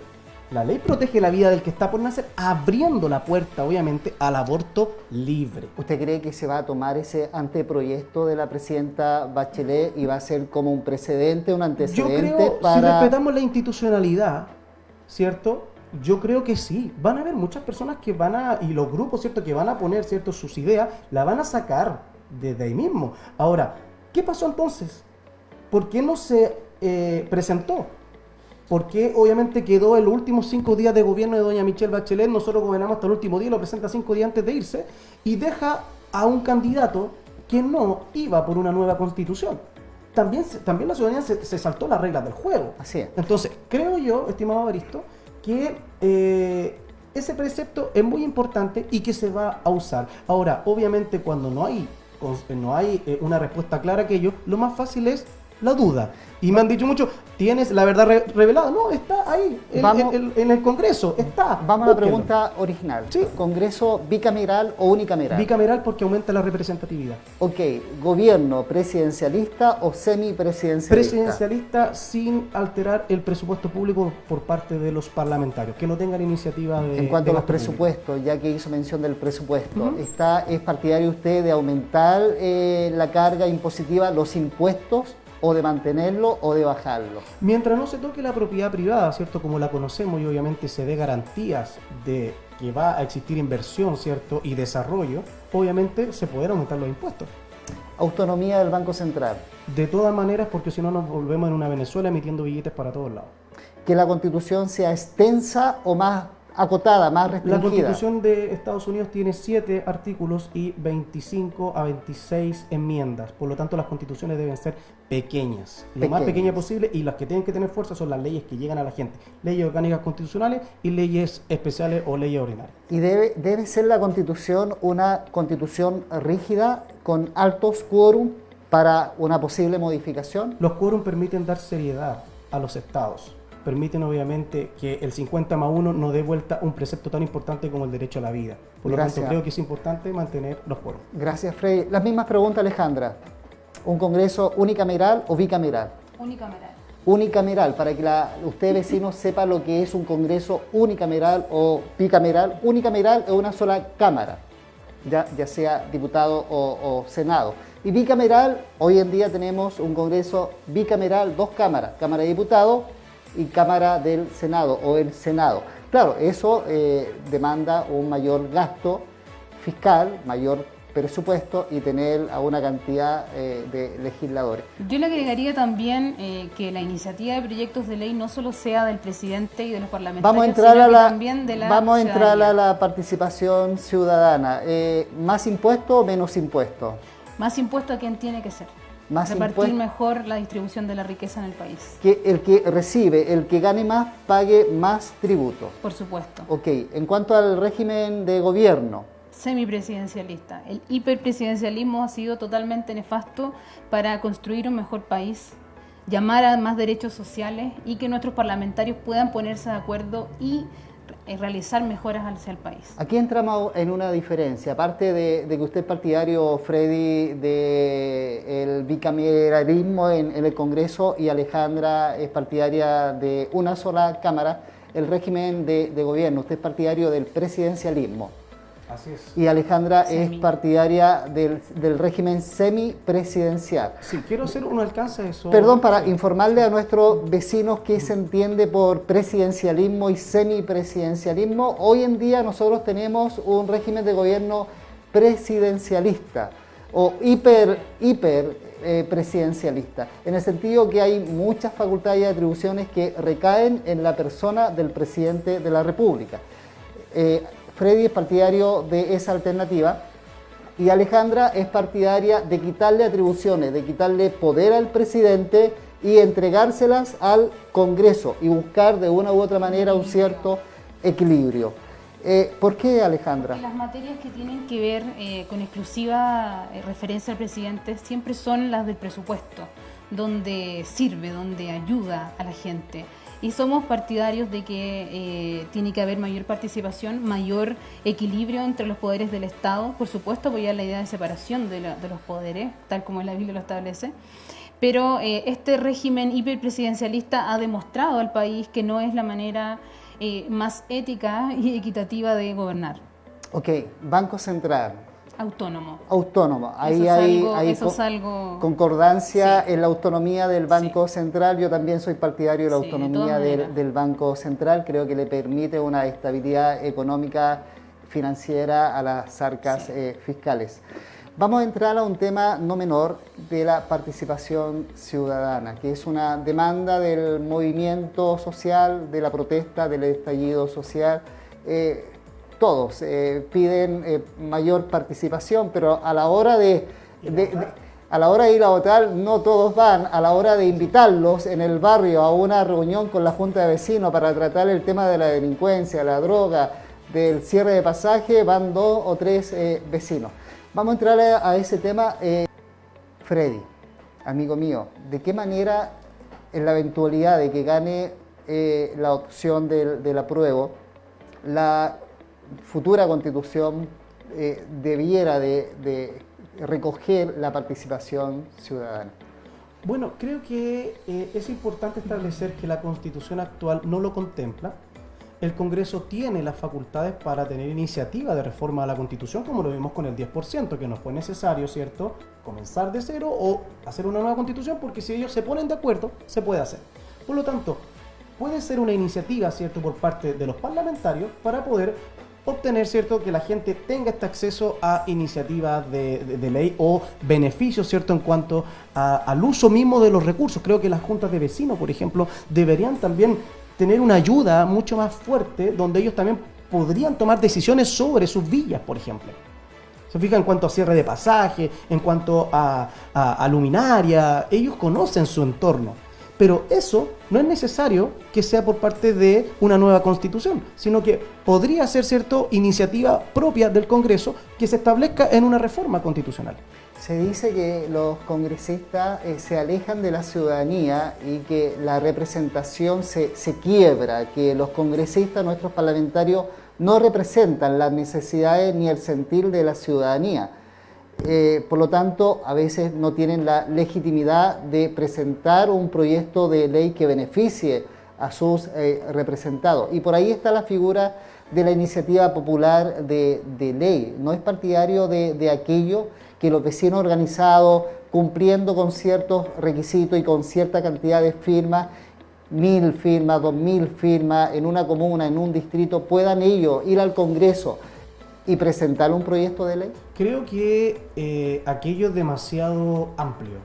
la ley protege la vida del que está por nacer, abriendo la puerta, obviamente, al aborto libre. ¿Usted cree que se va a tomar ese anteproyecto de la presidenta Bachelet y va a ser como un precedente, un antecedente? Yo creo, si respetamos la institucionalidad, ¿cierto?, yo creo que sí. Van a haber muchas personas que y los grupos, ¿cierto?, que van a poner, ¿cierto?, sus ideas, la van a sacar desde ahí mismo. Ahora, ¿qué pasó entonces? ¿Por qué no se presentó? Porque obviamente quedó en los últimos 5 días de gobierno de doña Michelle Bachelet, nosotros gobernamos hasta el último día, lo presenta 5 días antes de irse, y deja a un candidato que no iba por una nueva constitución. también la ciudadanía se saltó las reglas del juego. Así es. Entonces, creo yo, estimado Evaristo, que ese precepto es muy importante y que se va a usar. Ahora, obviamente, cuando no hay una respuesta clara a aquello, lo más fácil es la duda. Y me han dicho mucho, ¿tienes la verdad revelada? No, está ahí, en el Congreso, está. Vamos a la pregunta original. Sí. ¿Congreso bicameral o unicameral? Bicameral porque aumenta la representatividad. Ok, ¿gobierno presidencialista o semipresidencialista? Presidencialista sin alterar el presupuesto público por parte de los parlamentarios, que no tengan iniciativa de... En cuanto a de los gasto público. presupuestos, ya que hizo mención del presupuesto, ¿es partidario usted de aumentar la carga impositiva, los impuestos, o de mantenerlo o de bajarlo? Mientras no se toque la propiedad privada, ¿cierto? Como la conocemos y obviamente se dé garantías de que va a existir inversión, ¿cierto? Y desarrollo, obviamente se pueden aumentar los impuestos. Autonomía del Banco Central. De todas maneras, porque si no nos volvemos en una Venezuela emitiendo billetes para todos lados. Que la Constitución sea extensa o más acotada, más restringida. La Constitución de Estados Unidos tiene 7 artículos y 25 a 26 enmiendas. Por lo tanto, las constituciones deben ser pequeñas, lo más pequeña posible, y las que tienen que tener fuerza son las leyes que llegan a la gente. Leyes orgánicas constitucionales y leyes especiales o leyes ordinarias. Y debe ser la Constitución una Constitución rígida, con altos quórum para una posible modificación. Los quórum permiten dar seriedad a los estados. Permiten obviamente que el 50+1 no dé vuelta un precepto tan importante como el derecho a la vida. Por lo tanto, creo que es importante mantener los quórum. Gracias, Freddy. Las mismas preguntas, Alejandra. ¿Un Congreso unicameral o bicameral? Unicameral. Unicameral, para que usted, vecino, sepa lo que es un Congreso unicameral o bicameral. Unicameral es una sola cámara, ya sea diputado o Senado. Y bicameral, hoy en día tenemos un Congreso bicameral, 2 cámaras, Cámara de Diputados y Cámara del Senado o el Senado. Claro, eso demanda un mayor gasto fiscal, mayor presupuesto y tener a una cantidad de legisladores. Yo le agregaría también que la iniciativa de proyectos de ley no solo sea del presidente y de los parlamentarios, Vamos a entrar también de la vamos a entrar ciudadanía. a la participación ciudadana. ¿Más impuestos o menos impuestos? Más impuesto a quien tiene que ser. Más Repartir impuestos. mejor la distribución de la riqueza en el país. Que el que recibe, el que gane más, pague más tributo. Por supuesto. Ok, en cuanto al régimen de gobierno, Semipresidencialista. El hiperpresidencialismo ha sido totalmente nefasto para construir un mejor país, llamar a más derechos sociales y que nuestros parlamentarios puedan ponerse de acuerdo y realizar mejoras hacia el país. aquí entramos en una diferencia. Aparte de que usted es partidario, Freddy, del bicameralismo en el Congreso y Alejandra es partidaria de una sola Cámara, el régimen de gobierno, usted es partidario del presidencialismo. Así es. Y Alejandra Semi. es partidaria del régimen semipresidencial. Sí, quiero hacer un alcance a eso. Perdón, para informarle a nuestros vecinos qué se entiende por presidencialismo y semipresidencialismo. Hoy en día nosotros tenemos un régimen de gobierno presidencialista o hiper presidencialista, en el sentido que hay muchas facultades y atribuciones que recaen en la persona del presidente de la República. Freddy es partidario de esa alternativa y Alejandra es partidaria de quitarle atribuciones, de quitarle poder al presidente y entregárselas al Congreso y buscar de una u otra manera un cierto equilibrio. ¿Por qué, Alejandra? Las materias que tienen que ver con exclusiva referencia al presidente siempre son las del presupuesto, donde sirve, donde ayuda a la gente. Y somos partidarios de que tiene que haber mayor participación, mayor equilibrio entre los poderes del Estado. Por supuesto, apoyar la idea de separación de los poderes, tal como la Biblia lo establece. Pero este régimen hiperpresidencialista ha demostrado al país que no es la manera más ética y equitativa de gobernar. Ok, Banco Central. Autónomo. Autónomo. Ahí Eso es algo... concordancia Sí. en la autonomía del Banco Sí. Central. Yo también soy partidario de la Sí, de autonomía todas maneras. del Banco Central. Creo que le permite una estabilidad económica financiera a las arcas fiscales. Vamos a entrar a un tema no menor de la participación ciudadana, que es una demanda del movimiento social, de la protesta, del estallido social. Todos piden mayor participación, pero a la hora de A la hora de ir a votar, no todos van. A la hora de invitarlos en el barrio a una reunión con la Junta de Vecinos para tratar el tema de la delincuencia, la droga, del cierre de pasaje, van 2 o 3 vecinos. Vamos a entrar a ese tema. Freddy, amigo mío, ¿de qué manera, en la eventualidad de que gane la opción del apruebo, la futura constitución debiera de recoger la participación ciudadana? Bueno, creo que es importante establecer que la Constitución actual no lo contempla. El Congreso tiene las facultades para tener iniciativa de reforma a la Constitución, como lo vimos con el 10%, que no fue necesario, ¿cierto?, comenzar de cero o hacer una nueva Constitución, porque si ellos se ponen de acuerdo, se puede hacer. Por lo tanto, puede ser una iniciativa, ¿cierto?, por parte de los parlamentarios para poder obtener, ¿cierto?, que la gente tenga este acceso a iniciativas de ley o beneficios, ¿cierto?, en cuanto al uso mismo de los recursos. Creo que las juntas de vecinos, por ejemplo, deberían también tener una ayuda mucho más fuerte, donde ellos también podrían tomar decisiones sobre sus villas, por ejemplo. Se fijan en cuanto a cierre de pasaje, en cuanto a luminaria, ellos conocen su entorno. Pero eso no es necesario que sea por parte de una nueva constitución, sino que podría ser, ¿cierto?, iniciativa propia del Congreso que se establezca en una reforma constitucional. Se dice que los congresistas se alejan de la ciudadanía y que la representación se quiebra, que los congresistas, nuestros parlamentarios, no representan las necesidades ni el sentir de la ciudadanía. Por lo tanto, a veces no tienen la legitimidad de presentar un proyecto de ley que beneficie a sus representados. Y por ahí está la figura de la iniciativa popular de ley. No es partidario de aquello que los vecinos organizados, cumpliendo con ciertos requisitos y con cierta cantidad de firmas, 1000 firmas, 2000 firmas, en una comuna, en un distrito, puedan ellos ir al Congreso y presentar un proyecto de ley? Creo que aquello es demasiado amplio.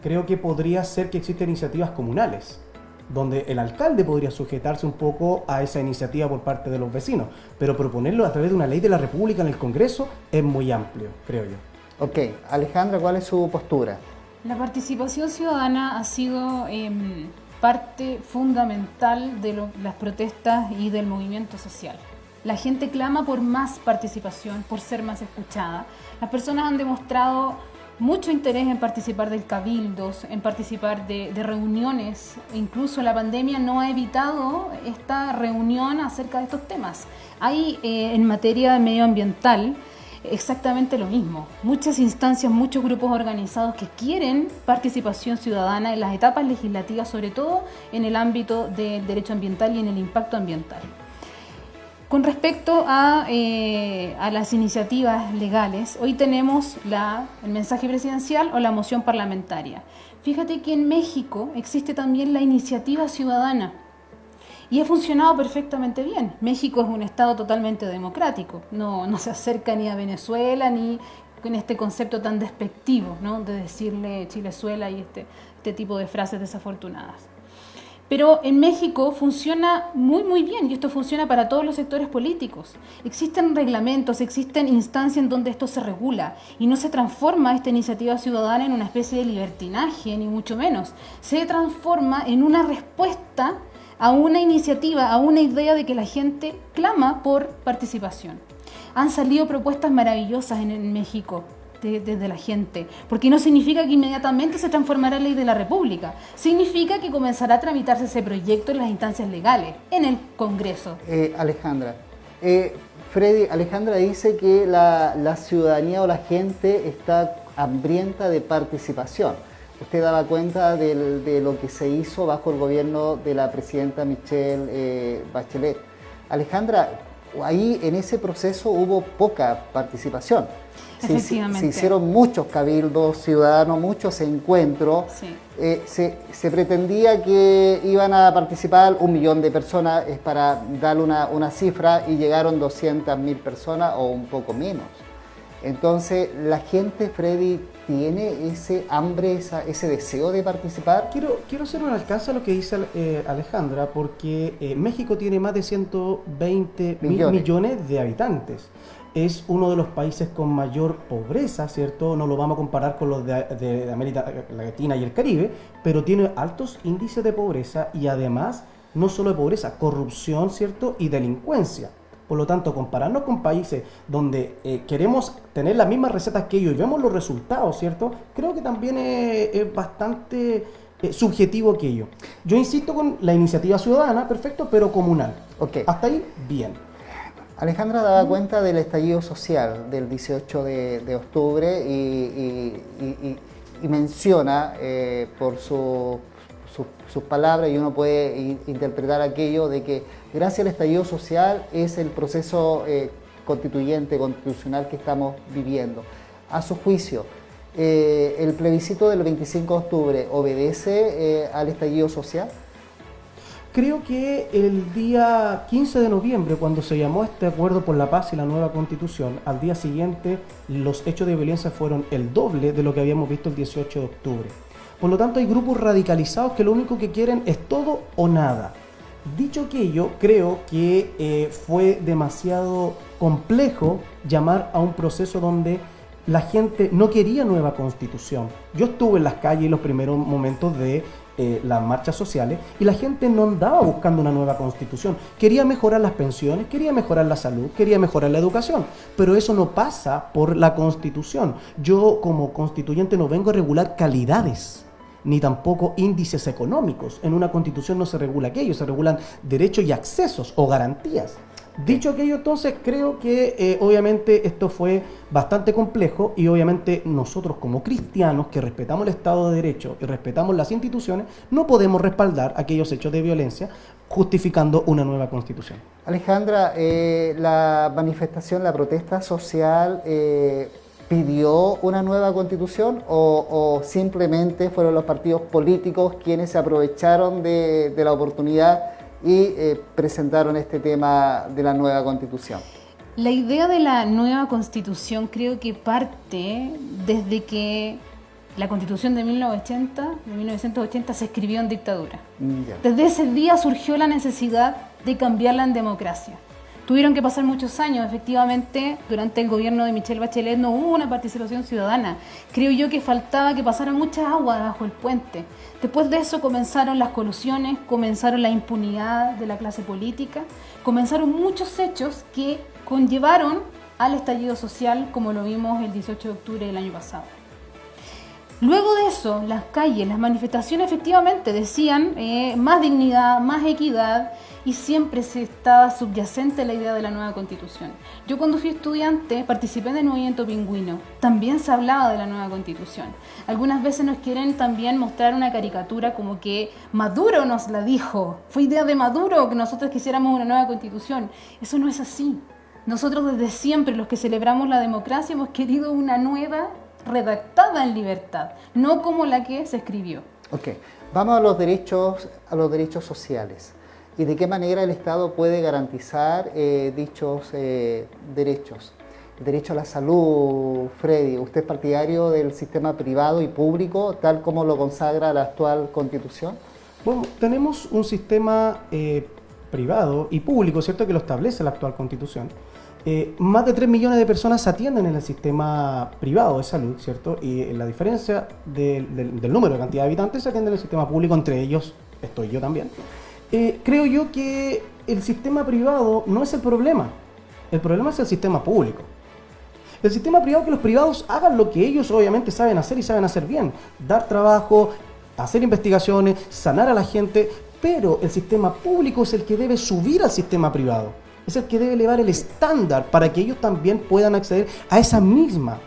Creo que podría ser que existen iniciativas comunales, donde el alcalde podría sujetarse un poco a esa iniciativa por parte de los vecinos, pero proponerlo a través de una ley de la República en el Congreso es muy amplio, creo yo. Ok, Alejandra, ¿cuál es su postura? La participación ciudadana ha sido parte fundamental de las protestas y del movimiento social. La gente clama por más participación, por ser más escuchada. Las personas han demostrado mucho interés en participar de cabildos, en participar de reuniones. Incluso la pandemia no ha evitado esta reunión acerca de estos temas. Hay en materia medioambiental exactamente lo mismo. Muchas instancias, muchos grupos organizados que quieren participación ciudadana en las etapas legislativas, sobre todo en el ámbito del derecho ambiental y en el impacto ambiental. Con respecto a las iniciativas legales, hoy tenemos el mensaje presidencial o la moción parlamentaria. Fíjate que en México existe también la iniciativa ciudadana y ha funcionado perfectamente bien. México es un estado totalmente democrático, no se acerca ni a Venezuela ni con este concepto tan despectivo, ¿no?, de decirle Chilezuela y este tipo de frases desafortunadas. Pero en México funciona muy muy bien y esto funciona para todos los sectores políticos. Existen reglamentos, existen instancias en donde esto se regula y no se transforma esta iniciativa ciudadana en una especie de libertinaje, ni mucho menos. Se transforma en una respuesta a una iniciativa, a una idea de que la gente clama por participación. Han salido propuestas maravillosas en México desde la gente, porque no significa que inmediatamente se transformará en ley de la República, significa que comenzará a tramitarse ese proyecto en las instancias legales, en el Congreso. Alejandra, Freddy, Alejandra dice que la ciudadanía o la gente está hambrienta de participación. Usted daba cuenta de lo que se hizo bajo el gobierno de la presidenta Michelle Bachelet. Alejandra, ahí en ese proceso hubo poca participación. Se hicieron muchos cabildos ciudadanos, muchos encuentros. Sí. Se pretendía que iban a participar 1 millón de personas, es para darle una cifra, y llegaron 200.000 personas o un poco menos. Entonces, ¿la gente, Freddy, tiene ese hambre, ese deseo de participar? Quiero hacer un alcance a lo que dice Alejandra, porque México tiene más de 120 mil millones de habitantes. Es uno de los países con mayor pobreza, ¿cierto? No lo vamos a comparar con los de América Latina y el Caribe, pero tiene altos índices de pobreza y además, no solo de pobreza, corrupción, ¿cierto? Y delincuencia. Por lo tanto, compararnos con países donde queremos tener las mismas recetas que ellos y vemos los resultados, ¿cierto? Creo que también es bastante subjetivo aquello. Yo insisto con la iniciativa ciudadana, perfecto, pero comunal. Okay. Hasta ahí, bien. Alejandra daba cuenta del estallido social del 18 de octubre y menciona por sus palabras, y uno puede interpretar aquello de que gracias al estallido social es el proceso constitucional que estamos viviendo. A su juicio, ¿el plebiscito del 25 de octubre obedece al estallido social? Creo que el día 15 de noviembre, cuando se llamó este acuerdo por la paz y la nueva constitución, al día siguiente los hechos de violencia fueron el doble de lo que habíamos visto el 18 de octubre. Por lo tanto, hay grupos radicalizados que lo único que quieren es todo o nada. Dicho aquello, creo que fue demasiado complejo llamar a un proceso donde la gente no quería nueva constitución. Yo estuve en las calles en los primeros momentos de las marchas sociales y la gente no andaba buscando una nueva constitución. Quería mejorar las pensiones, quería mejorar la salud, quería mejorar la educación, pero eso no pasa por la constitución. Yo como constituyente no vengo a regular calidades, ni tampoco índices económicos. En una constitución no se regula aquello, se regulan derechos y accesos o garantías. Dicho aquello, entonces, creo que obviamente esto fue bastante complejo y obviamente nosotros como cristianos que respetamos el Estado de Derecho y respetamos las instituciones, no podemos respaldar aquellos hechos de violencia justificando una nueva constitución. Alejandra, la manifestación, la protesta social pidió una nueva constitución o simplemente fueron los partidos políticos quienes se aprovecharon de la oportunidad y presentaron este tema de la nueva constitución? La idea de la nueva constitución creo que parte desde que la constitución de 1980 se escribió en dictadura. Desde ese día surgió la necesidad de cambiarla en democracia. Tuvieron que pasar muchos años, efectivamente, durante el gobierno de Michelle Bachelet no hubo una participación ciudadana. Creo yo que faltaba que pasara mucha agua bajo el puente. Después de eso comenzaron las colusiones, comenzaron la impunidad de la clase política, comenzaron muchos hechos que conllevaron al estallido social como lo vimos el 18 de octubre del año pasado. Luego de eso, las calles, las manifestaciones efectivamente decían más dignidad, más equidad y siempre se estaba subyacente la idea de la nueva constitución. Yo cuando fui estudiante participé en el movimiento Pingüino, también se hablaba de la nueva constitución. Algunas veces nos quieren también mostrar una caricatura como que Maduro nos la dijo, fue idea de Maduro que nosotros quisiéramos una nueva constitución. Eso no es así. Nosotros desde siempre, los que celebramos la democracia, hemos querido una nueva redactada en libertad, no como la que se escribió. Ok, vamos a los derechos sociales. ¿Y de qué manera el Estado puede garantizar dichos derechos? El derecho a la salud, Freddy, ¿usted es partidario del sistema privado y público, tal como lo consagra la actual Constitución? Bueno, tenemos un sistema privado y público, ¿cierto?, que lo establece la actual Constitución. Más de 3 millones de personas se atienden en el sistema privado de salud, ¿cierto? Y la diferencia del número de cantidad de habitantes se atiende en el sistema público, entre ellos estoy yo también. Creo yo que el sistema privado no es el problema es el sistema público. El sistema privado, que los privados hagan lo que ellos obviamente saben hacer y saben hacer bien, dar trabajo, hacer investigaciones, sanar a la gente, pero el sistema público es el que debe subir al sistema privado. Es el que debe elevar el estándar para que ellos también puedan acceder a esa misma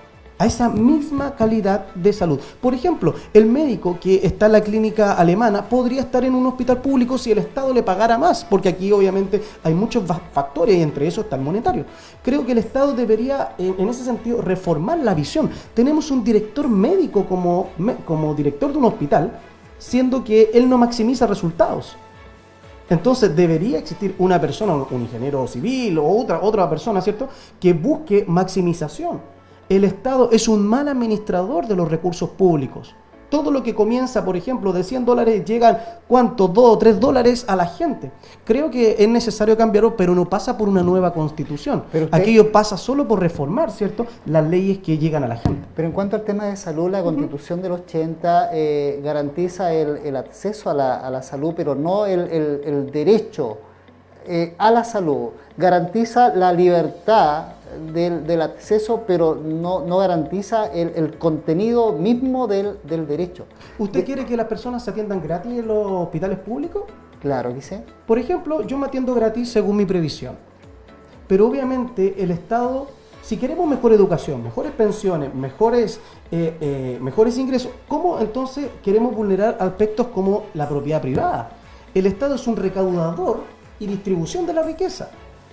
calidad de salud. Por ejemplo, el médico que está en la clínica alemana podría estar en un hospital público si el Estado le pagara más, porque aquí obviamente hay muchos factores y entre esos está el monetario. Creo que el Estado debería, en ese sentido, reformar la visión. Tenemos un director médico como director de un hospital, siendo que él no maximiza resultados. Entonces debería existir una persona, un ingeniero civil o otra persona, ¿cierto?, que busque maximización. El Estado es un mal administrador de los recursos públicos. Todo lo que comienza, por ejemplo, de $100 llegan, ¿cuánto? $2 o $3 a la gente. Creo que es necesario cambiarlo, pero no pasa por una nueva constitución. Aquello pasa solo por reformar, ¿cierto?, las leyes que llegan a la gente. Pero en cuanto al tema de salud, la Constitución del 80 garantiza el acceso a la salud, pero no el derecho a la salud. Garantiza la libertad del acceso, pero no garantiza el contenido mismo del derecho. ¿Usted quiere que las personas se atiendan gratis en los hospitales públicos? Claro que sí. Por ejemplo, yo me atiendo gratis según mi previsión. Pero obviamente el Estado, si queremos mejor educación, mejores pensiones, mejores ingresos, ¿cómo entonces queremos vulnerar aspectos como la propiedad privada? El Estado es un recaudador y distribución de la riqueza.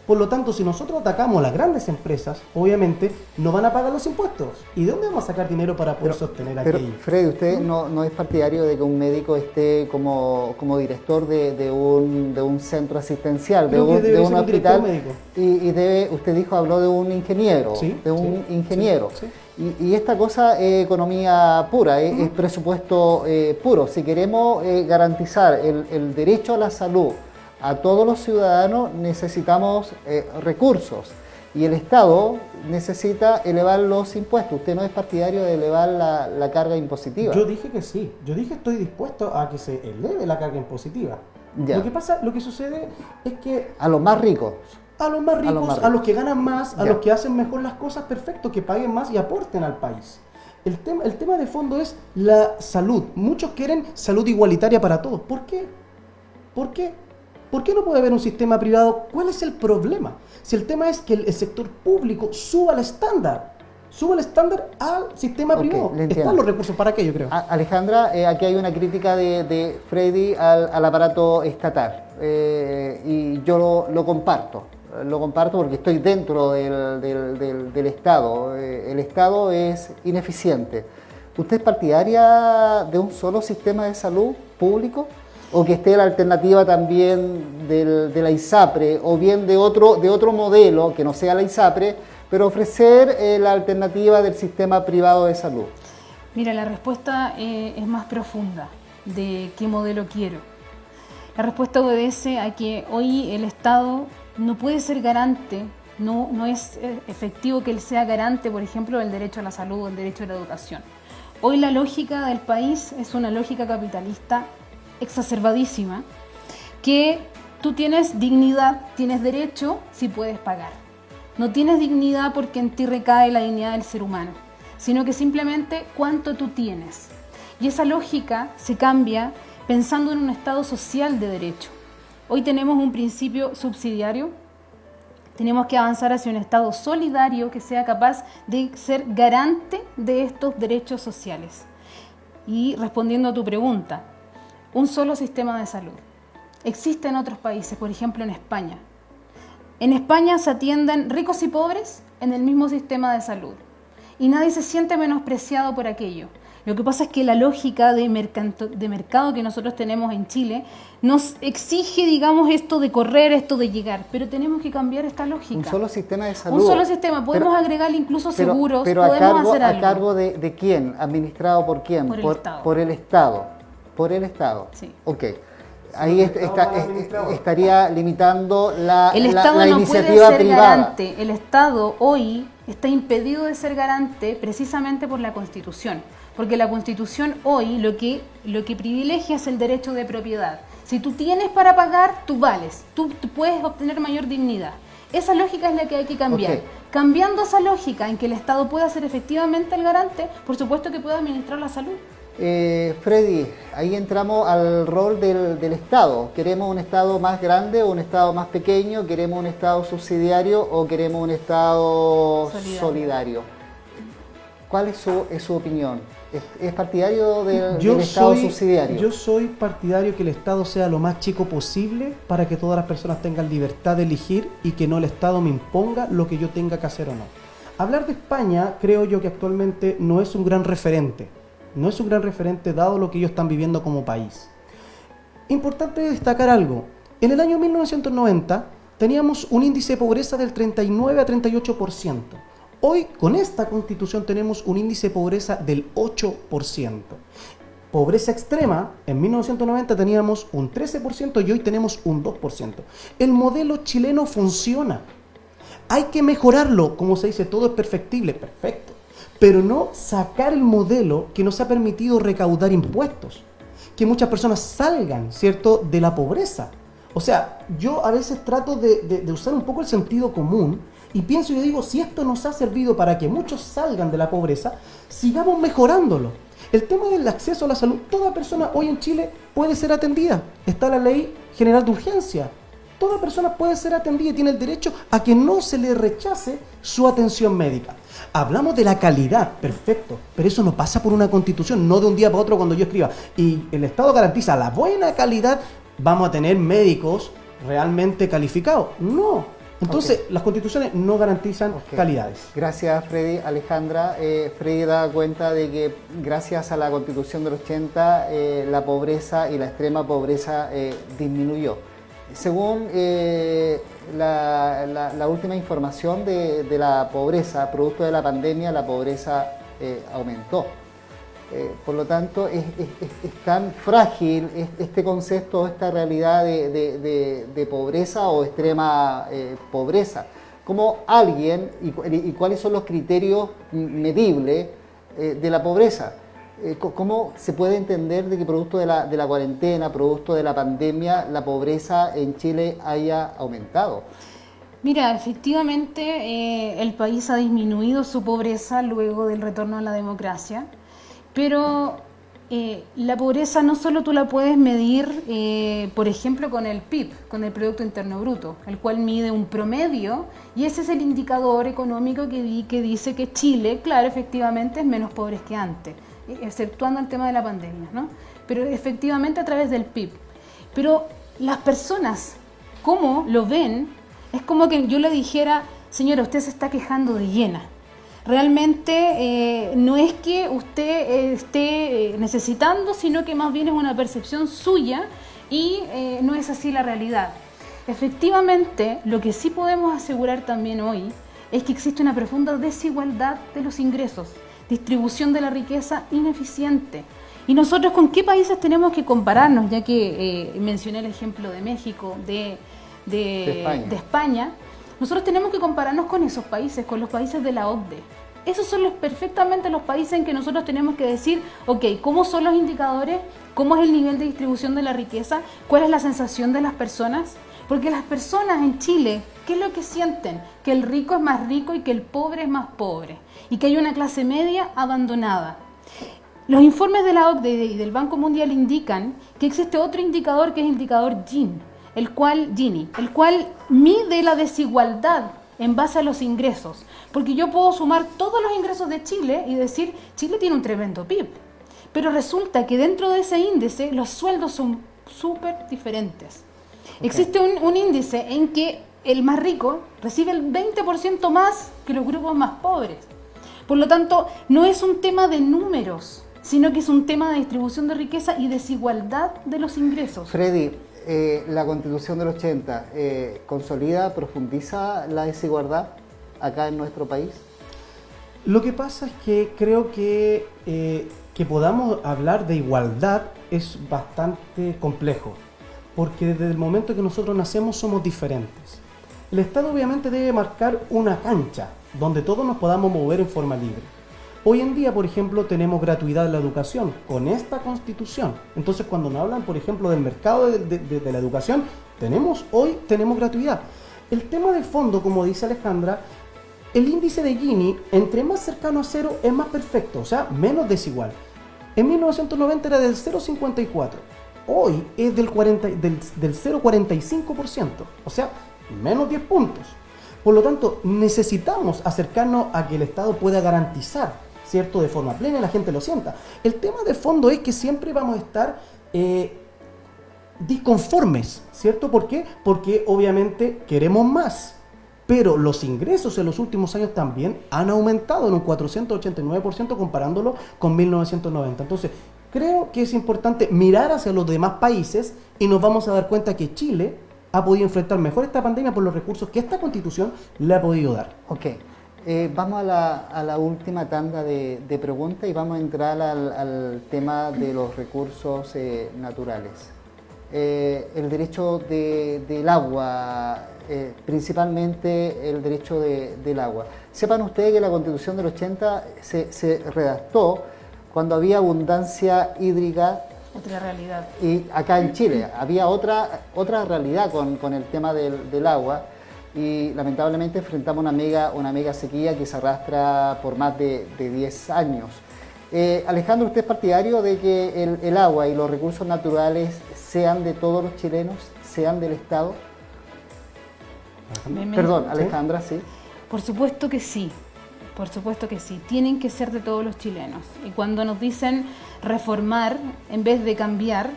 Por lo tanto, si nosotros atacamos a las grandes empresas, obviamente no van a pagar los impuestos. ¿Y de dónde vamos a sacar dinero para poder sostener aquello? Pero, Freddy, ¿usted no es partidario de que un médico esté como director de un centro asistencial, de un hospital? Usted habló de un ingeniero, ingeniero. Sí. Y esta cosa es economía pura, es presupuesto puro. Si queremos garantizar el derecho a la salud a todos los ciudadanos, necesitamos recursos, y el Estado necesita elevar los impuestos. ¿Usted no es partidario de elevar la carga impositiva? Yo dije que sí, yo dije estoy dispuesto a que se eleve la carga impositiva. Ya. Lo que sucede es que a los más ricos. A los más ricos, a los que ganan más, a Ya. los que hacen mejor las cosas, perfecto, que paguen más y aporten al país. El tema de fondo es la salud. Muchos quieren salud igualitaria para todos. ¿Por qué? ¿Por qué? ¿Por qué no puede haber un sistema privado? ¿Cuál es el problema? Si el tema es que el sector público suba el estándar al sistema privado. Están los recursos para aquello, creo. Alejandra, aquí hay una crítica de Freddy al aparato estatal, y yo lo comparto. Lo comparto porque estoy dentro del Estado. El Estado es ineficiente. ¿Usted es partidaria de un solo sistema de salud público? ¿O que esté la alternativa también de la ISAPRE, o bien de otro modelo que no sea la ISAPRE, pero ofrecer la alternativa del sistema privado de salud? Mira, la respuesta es más profunda de qué modelo quiero. La respuesta obedece a que hoy el Estado no puede ser garante, no es efectivo que él sea garante, por ejemplo, del derecho a la salud o del derecho a la educación. Hoy la lógica del país es una lógica capitalista exacerbadísima, que tú tienes dignidad, tienes derecho si puedes pagar. No tienes dignidad porque en ti recae la dignidad del ser humano, sino que simplemente cuánto tú tienes. Y esa lógica se cambia pensando en un Estado social de derecho. Hoy tenemos un principio subsidiario, tenemos que avanzar hacia un Estado solidario que sea capaz de ser garante de estos derechos sociales. Y respondiendo a tu pregunta, un solo sistema de salud. Existe en otros países, por ejemplo en España. En España se atienden ricos y pobres en el mismo sistema de salud. Y nadie se siente menospreciado por aquello. Lo que pasa es que la lógica de mercado que nosotros tenemos en Chile nos exige, digamos, esto de correr, esto de llegar. Pero tenemos que cambiar esta lógica. Un solo sistema de salud. Un solo sistema. Podemos agregarle incluso seguros, pero podemos hacer algo. ¿A cargo de quién? ¿Administrado por quién? Por el Estado. Por el Estado. Por el Estado. Sí. Ok. Ahí estaría limitando la Estado la no iniciativa puede ser privada. Garante. El Estado hoy está impedido de ser garante precisamente por la Constitución. Porque la Constitución hoy lo que privilegia es el derecho de propiedad. Si tú tienes para pagar, tú vales. Tú puedes obtener mayor dignidad. Esa lógica es la que hay que cambiar. Okay. Cambiando esa lógica en que el Estado pueda ser efectivamente el garante, por supuesto que pueda administrar la salud. Freddy, ahí entramos al rol del Estado. ¿Queremos un Estado más grande o un Estado más pequeño? ¿Queremos un Estado subsidiario o queremos un Estado solidario? ¿Cuál es su opinión? ¿Es partidario del Estado subsidiario? Yo soy partidario que el Estado sea lo más chico posible para que todas las personas tengan libertad de elegir y que no el Estado me imponga lo que yo tenga que hacer o no. Hablar de España creo yo que actualmente no es un gran referente. No es un gran referente dado lo que ellos están viviendo como país. Importante destacar algo. En el año 1990 teníamos un índice de pobreza del 39 a 38%. Hoy, con esta constitución, tenemos un índice de pobreza del 8%. Pobreza extrema, en 1990 teníamos un 13% y hoy tenemos un 2%. El modelo chileno funciona. Hay que mejorarlo, como se dice, todo es perfectible, perfecto. Pero no sacar el modelo que nos ha permitido recaudar impuestos. Que muchas personas salgan, ¿cierto?, de la pobreza. O sea, yo a veces trato de usar un poco el sentido común y pienso y digo, si esto nos ha servido para que muchos salgan de la pobreza, sigamos mejorándolo. El tema del acceso a la salud, toda persona hoy en Chile puede ser atendida. Está la Ley General de Urgencia. Toda persona puede ser atendida y tiene el derecho a que no se le rechace su atención médica. Hablamos de la calidad, perfecto, pero eso no pasa por una constitución, no de un día para otro cuando yo escriba. Y el Estado garantiza la buena calidad, vamos a tener médicos realmente calificados. No. Entonces, las constituciones no garantizan calidades. Gracias, Freddy. Alejandra, Freddy da cuenta de que gracias a la Constitución del 80 la pobreza y la extrema pobreza disminuyó. Según la última información de la pobreza, producto de la pandemia, la pobreza aumentó. Por lo tanto, es tan frágil este concepto, esta realidad de pobreza o extrema pobreza. ¿Cómo alguien, y cuáles son los criterios medibles de la pobreza? ¿Cómo se puede entender de que producto de la cuarentena, producto de la pandemia, la pobreza en Chile haya aumentado? Mira, efectivamente el país ha disminuido su pobreza luego del retorno a la democracia. Pero la pobreza no solo tú la puedes medir, por ejemplo, con el PIB, con el Producto Interno Bruto, el cual mide un promedio, y ese es el indicador económico que dice que Chile, claro, efectivamente es menos pobre que antes, exceptuando el tema de la pandemia, ¿no? Pero efectivamente a través del PIB. Pero las personas, ¿cómo lo ven? Es como que yo le dijera, señora, usted se está quejando de Llena. Realmente no es que usted esté necesitando, sino que más bien es una percepción suya y no es así la realidad. Efectivamente, lo que sí podemos asegurar también hoy es que existe una profunda desigualdad de los ingresos, distribución de la riqueza ineficiente. ¿Y nosotros con qué países tenemos que compararnos? Ya que mencioné el ejemplo de México, de España. Nosotros tenemos que compararnos con esos países, con los países de la OCDE. Esos son perfectamente los países en que nosotros tenemos que decir, ok, ¿cómo son los indicadores? ¿Cómo es el nivel de distribución de la riqueza? ¿Cuál es la sensación de las personas? Porque las personas en Chile, ¿qué es lo que sienten? Que el rico es más rico y que el pobre es más pobre. Y que hay una clase media abandonada. Los informes de la OCDE y del Banco Mundial indican que existe otro indicador que es el indicador Gini, el cual mide la desigualdad en base a los ingresos. Porque yo puedo sumar todos los ingresos de Chile y decir, Chile tiene un tremendo PIB. Pero resulta que dentro de ese índice los sueldos son súper diferentes. Existe un índice en que el más rico recibe el 20% más que los grupos más pobres. Por lo tanto, no es un tema de números, sino que es un tema de distribución de riqueza y desigualdad de los ingresos. Freddy, la Constitución del 80 consolida, profundiza la desigualdad acá en nuestro país. Lo que pasa es que creo que podamos hablar de igualdad es bastante complejo, porque desde el momento que nosotros nacemos somos diferentes. El Estado obviamente debe marcar una cancha donde todos nos podamos mover en forma libre. Hoy en día, por ejemplo, tenemos gratuidad en la educación con esta Constitución. Entonces, cuando nos hablan, por ejemplo, del mercado de la educación, tenemos gratuidad. El tema de fondo, como dice Alejandra, el índice de Gini, entre más cercano a cero, es más perfecto, o sea, menos desigual. En 1990 era del 0,54. Hoy es del 0,45%, o sea, menos 10 puntos. Por lo tanto, necesitamos acercarnos a que el Estado pueda garantizar, ¿cierto?, de forma plena y la gente lo sienta. El tema de fondo es que siempre vamos a estar disconformes, ¿cierto? ¿Por qué? Porque obviamente queremos más, pero los ingresos en los últimos años también han aumentado en un 489% comparándolo con 1990. Entonces, creo que es importante mirar hacia los demás países y nos vamos a dar cuenta que Chile ha podido enfrentar mejor esta pandemia por los recursos que esta Constitución le ha podido dar. Ok. Vamos a la última tanda de preguntas y vamos a entrar al tema de los recursos naturales. El derecho del agua, principalmente el derecho del agua. Sepan ustedes que la Constitución del 80 se redactó cuando había abundancia hídrica. Otra realidad. Y acá en Chile había otra realidad con el tema del agua. Y lamentablemente enfrentamos una mega sequía que se arrastra por más de 10 años. Alejandro, ¿usted es partidario de que el agua y los recursos naturales sean de todos los chilenos, sean del Estado? Perdón, Alejandra, sí. Por supuesto que sí, por supuesto que sí. Tienen que ser de todos los chilenos. Y cuando nos dicen reformar en vez de cambiar,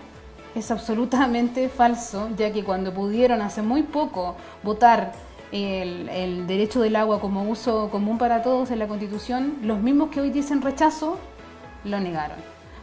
es absolutamente falso, ya que cuando pudieron hace muy poco votar el derecho del agua como uso común para todos en la Constitución, los mismos que hoy dicen rechazo, lo negaron.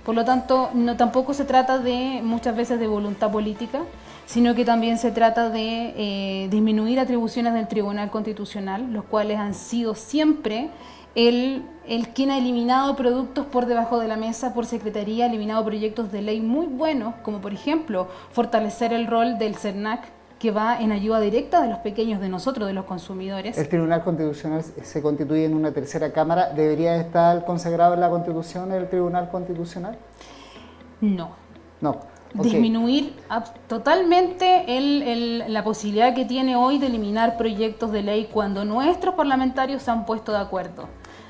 Por lo tanto, tampoco se trata muchas veces de voluntad política, sino que también se trata de disminuir atribuciones del Tribunal Constitucional, los cuales han sido siempre el quien ha eliminado productos por debajo de la mesa por secretaría, ha eliminado proyectos de ley muy buenos, como por ejemplo fortalecer el rol del CERNAC, que va en ayuda directa de los pequeños, de nosotros, de los consumidores. El Tribunal Constitucional se constituye en una tercera cámara. ¿Debería estar consagrado en la Constitución el Tribunal Constitucional? No. No. Okay. Disminuir totalmente la posibilidad que tiene hoy de eliminar proyectos de ley cuando nuestros parlamentarios se han puesto de acuerdo.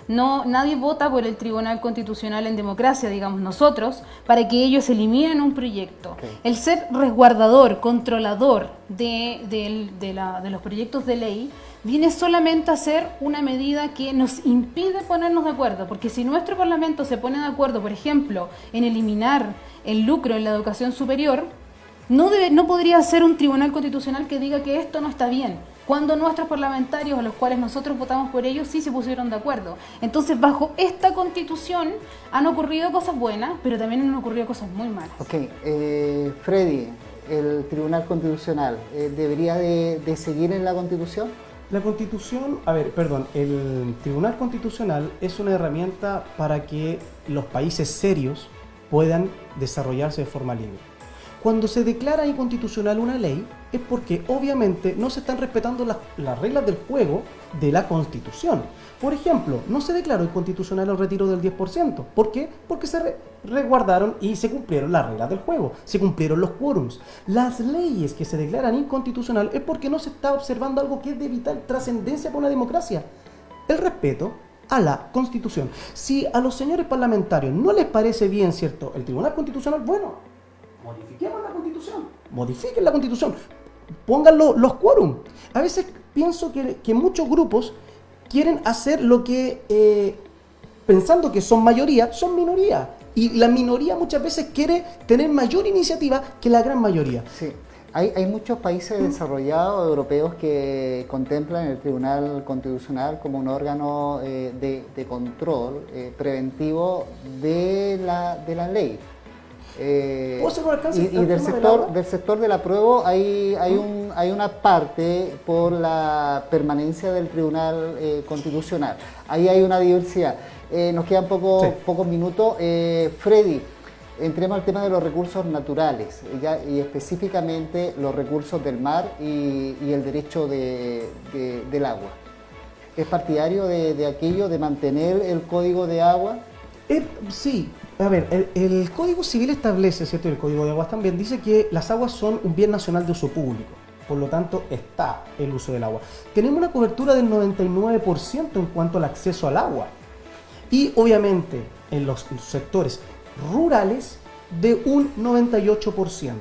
No, nadie vota por el Tribunal Constitucional en democracia, digamos nosotros, para que ellos eliminen un proyecto. Okay. El ser resguardador, controlador de los proyectos de ley viene solamente a ser una medida que nos impide ponernos de acuerdo, porque si nuestro Parlamento se pone de acuerdo, por ejemplo, en eliminar el lucro en la educación superior, no podría ser un Tribunal Constitucional que diga que esto no está bien, cuando nuestros parlamentarios, a los cuales nosotros votamos por ellos, sí se pusieron de acuerdo. Entonces, bajo esta Constitución han ocurrido cosas buenas, pero también han ocurrido cosas muy malas. Ok, Freddy, ¿el Tribunal Constitucional debería de seguir en la Constitución? La Constitución, el Tribunal Constitucional es una herramienta para que los países serios puedan desarrollarse de forma libre. Cuando se declara inconstitucional una ley es porque obviamente no se están respetando las reglas del juego de la Constitución. Por ejemplo, no se declaró inconstitucional el retiro del 10%. ¿Por qué? Porque se resguardaron y se cumplieron las reglas del juego, se cumplieron los quórums. Las leyes que se declaran inconstitucional es porque no se está observando algo que es de vital trascendencia para una democracia: el respeto a la Constitución. Si a los señores parlamentarios no les parece bien, ¿cierto?, el Tribunal Constitucional, bueno, modifiquemos la Constitución, modifiquen la Constitución, pongan los quórum. A veces pienso que muchos grupos quieren hacer lo que, pensando que son mayoría, son minoría. Y la minoría muchas veces quiere tener mayor iniciativa que la gran mayoría. Sí. Hay muchos países desarrollados europeos que contemplan el Tribunal Constitucional como un órgano de control preventivo de la ley. Y del sector del apruebo hay una parte por la permanencia del Tribunal Constitucional. Ahí hay una diversidad. Nos quedan pocos minutos. Freddy, entremos al tema de los recursos naturales y específicamente los recursos del mar y el derecho del agua. ¿Es partidario de aquello, de mantener el Código de Agua? Sí. A ver, el Código Civil establece, ¿cierto?, y el Código de Aguas también, dice que las aguas son un bien nacional de uso público. Por lo tanto, está el uso del agua. Tenemos una cobertura del 99% en cuanto al acceso al agua. Y obviamente, en los sectores rurales, de un 98%.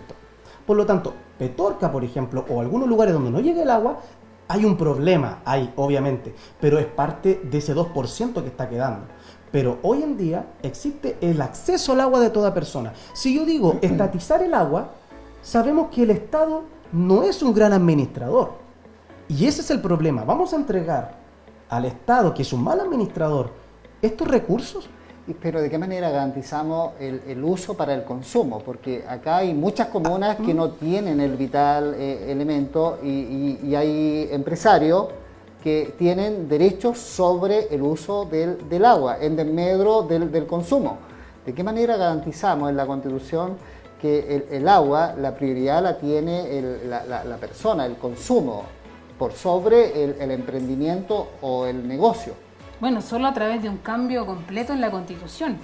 Por lo tanto, Petorca, por ejemplo, o algunos lugares donde no llega el agua, hay un problema, obviamente, pero es parte de ese 2% que está quedando. Pero hoy en día existe el acceso al agua de toda persona. Si yo digo estatizar el agua, sabemos que el Estado no es un gran administrador. Y ese es el problema. Vamos a entregar al Estado, que es un mal administrador, estos recursos. Pero ¿de qué manera garantizamos el uso para el consumo? Porque acá hay muchas comunas que no tienen el vital elemento y hay empresarios que tienen derechos sobre el uso del agua, en desmedro del consumo. ¿De qué manera garantizamos en la Constitución que el agua, la prioridad la tiene la persona, el consumo, por sobre el emprendimiento o el negocio? Bueno, solo a través de un cambio completo en la Constitución.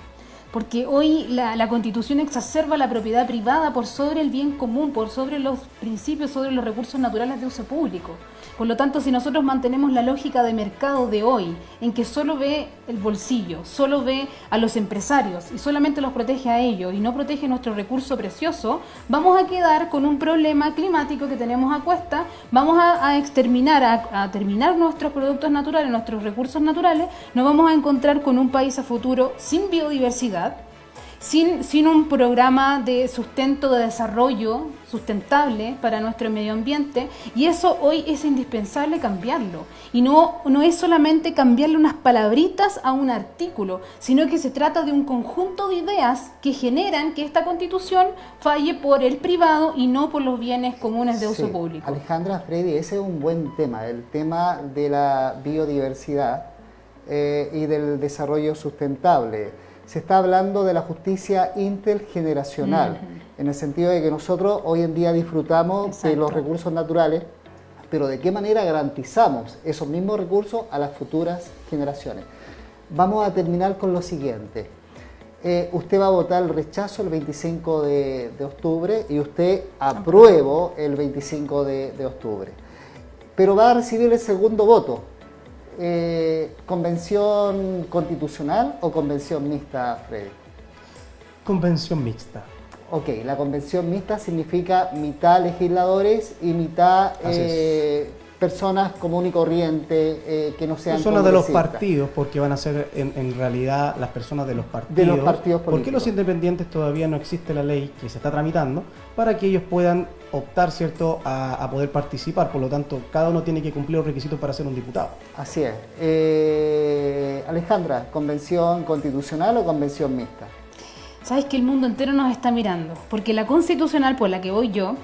Porque hoy la Constitución exacerba la propiedad privada por sobre el bien común, por sobre los principios, sobre los recursos naturales de uso público. Por lo tanto, si nosotros mantenemos la lógica de mercado de hoy, en que solo ve el bolsillo, solo ve a los empresarios y solamente los protege a ellos y no protege nuestro recurso precioso, vamos a quedar con un problema climático que tenemos a cuesta, vamos a exterminar, a terminar nuestros productos naturales, nuestros recursos naturales, nos vamos a encontrar con un país a futuro sin biodiversidad, sin un programa de sustento, de desarrollo sustentable para nuestro medio ambiente, y eso hoy es indispensable cambiarlo. Y no es solamente cambiarle unas palabritas a un artículo, sino que se trata de un conjunto de ideas que generan que esta Constitución falle por el privado y no por los bienes comunes de uso público. Alejandra, Freddy, ese es un buen tema, el tema de la biodiversidad y del desarrollo sustentable. Se está hablando de la justicia intergeneracional, en el sentido de que nosotros hoy en día disfrutamos de los recursos naturales, pero ¿de qué manera garantizamos esos mismos recursos a las futuras generaciones? Vamos a terminar con lo siguiente. Usted va a votar el rechazo el 25 de octubre y usted apruebo el 25 de octubre, pero va a recibir el segundo voto. ¿Convención constitucional o convención mixta, Freddy? Convención mixta. Ok, la convención mixta significa mitad legisladores y mitad personas común y corriente que no sean personas de los partidos, porque van a ser en realidad las personas de los partidos. De los partidos políticos. Porque los independientes todavía no existe la ley que se está tramitando para que ellos puedan optar, ¿cierto?, a poder participar. Por lo tanto, cada uno tiene que cumplir los requisitos para ser un diputado. Así es. Alejandra, ¿convención constitucional o convención mixta? Sabes que el mundo entero nos está mirando, porque la constitucional por la que voy yo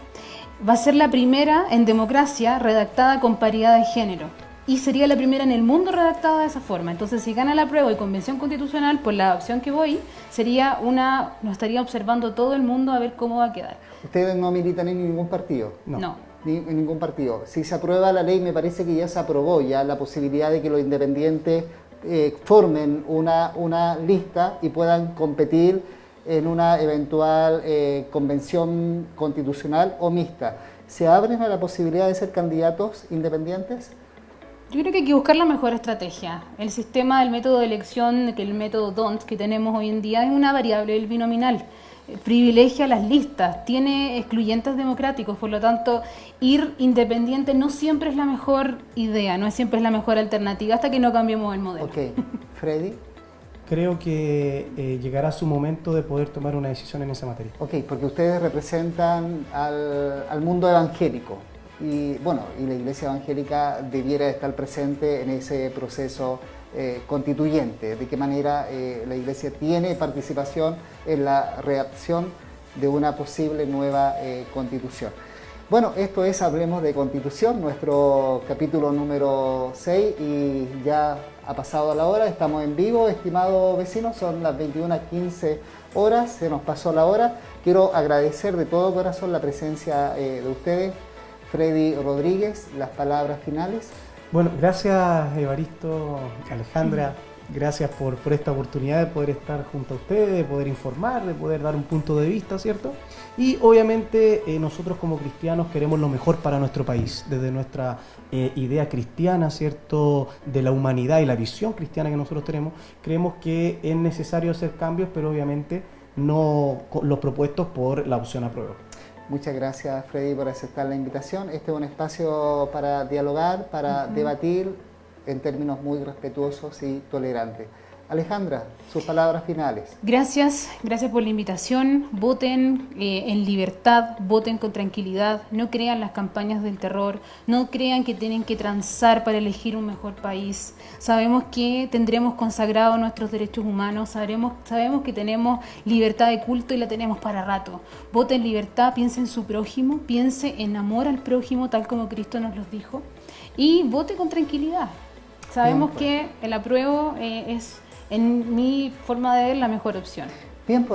va a ser la primera en democracia redactada con paridad de género. Y sería la primera en el mundo redactada de esa forma. Entonces, si gana la prueba y convención constitucional, por la opción que voy, sería nos estaría observando todo el mundo a ver cómo va a quedar. ¿Ustedes no militan en ningún partido? No. Ni en ningún partido. Si se aprueba la ley, me parece que ya se aprobó ya la posibilidad de que los independientes formen una lista y puedan competir en una eventual convención constitucional o mixta. ¿Se abren a la posibilidad de ser candidatos independientes? Yo creo que hay que buscar la mejor estrategia. El sistema del método de elección, que el método DONT que tenemos hoy en día, es una variable del binominal. Privilegia las listas, tiene excluyentes democráticos, por lo tanto, ir independiente no siempre es la mejor idea, no siempre es la mejor alternativa hasta que no cambiemos el modelo. Ok, Freddy. Creo que llegará su momento de poder tomar una decisión en esa materia. Ok, porque ustedes representan al mundo evangélico y bueno, y la Iglesia evangélica debiera estar presente en ese proceso constituyente. ¿De qué manera la Iglesia tiene participación en la redacción de una posible nueva constitución? Bueno, esto es Hablemos de Constitución, nuestro capítulo número 6 y ya ha pasado la hora, estamos en vivo, estimados vecinos, son las 21:15 horas, se nos pasó la hora. Quiero agradecer de todo corazón la presencia de ustedes. Freddy Rodríguez, las palabras finales. Bueno, gracias Evaristo, Alejandra, gracias por esta oportunidad de poder estar junto a ustedes, de poder informar, de poder dar un punto de vista, ¿cierto? Y obviamente nosotros como cristianos queremos lo mejor para nuestro país, desde nuestra idea cristiana, ¿cierto?, de la humanidad y la visión cristiana que nosotros tenemos, creemos que es necesario hacer cambios, pero obviamente no los propuestos por la opción apruebo. Muchas gracias, Freddy, por aceptar la invitación. Este es un espacio para dialogar, para debatir en términos muy respetuosos y tolerantes. Alejandra, sus palabras finales. Gracias por la invitación. Voten en libertad, voten con tranquilidad. No crean las campañas del terror, no crean que tienen que transar para elegir un mejor país. Sabemos que tendremos consagrados nuestros derechos humanos, sabemos que tenemos libertad de culto y la tenemos para rato. Voten en libertad, piense en su prójimo, piense en amor al prójimo, tal como Cristo nos lo dijo, y vote con tranquilidad. Sabemos que el apruebo es, en mi forma de ver, la mejor opción. Bien,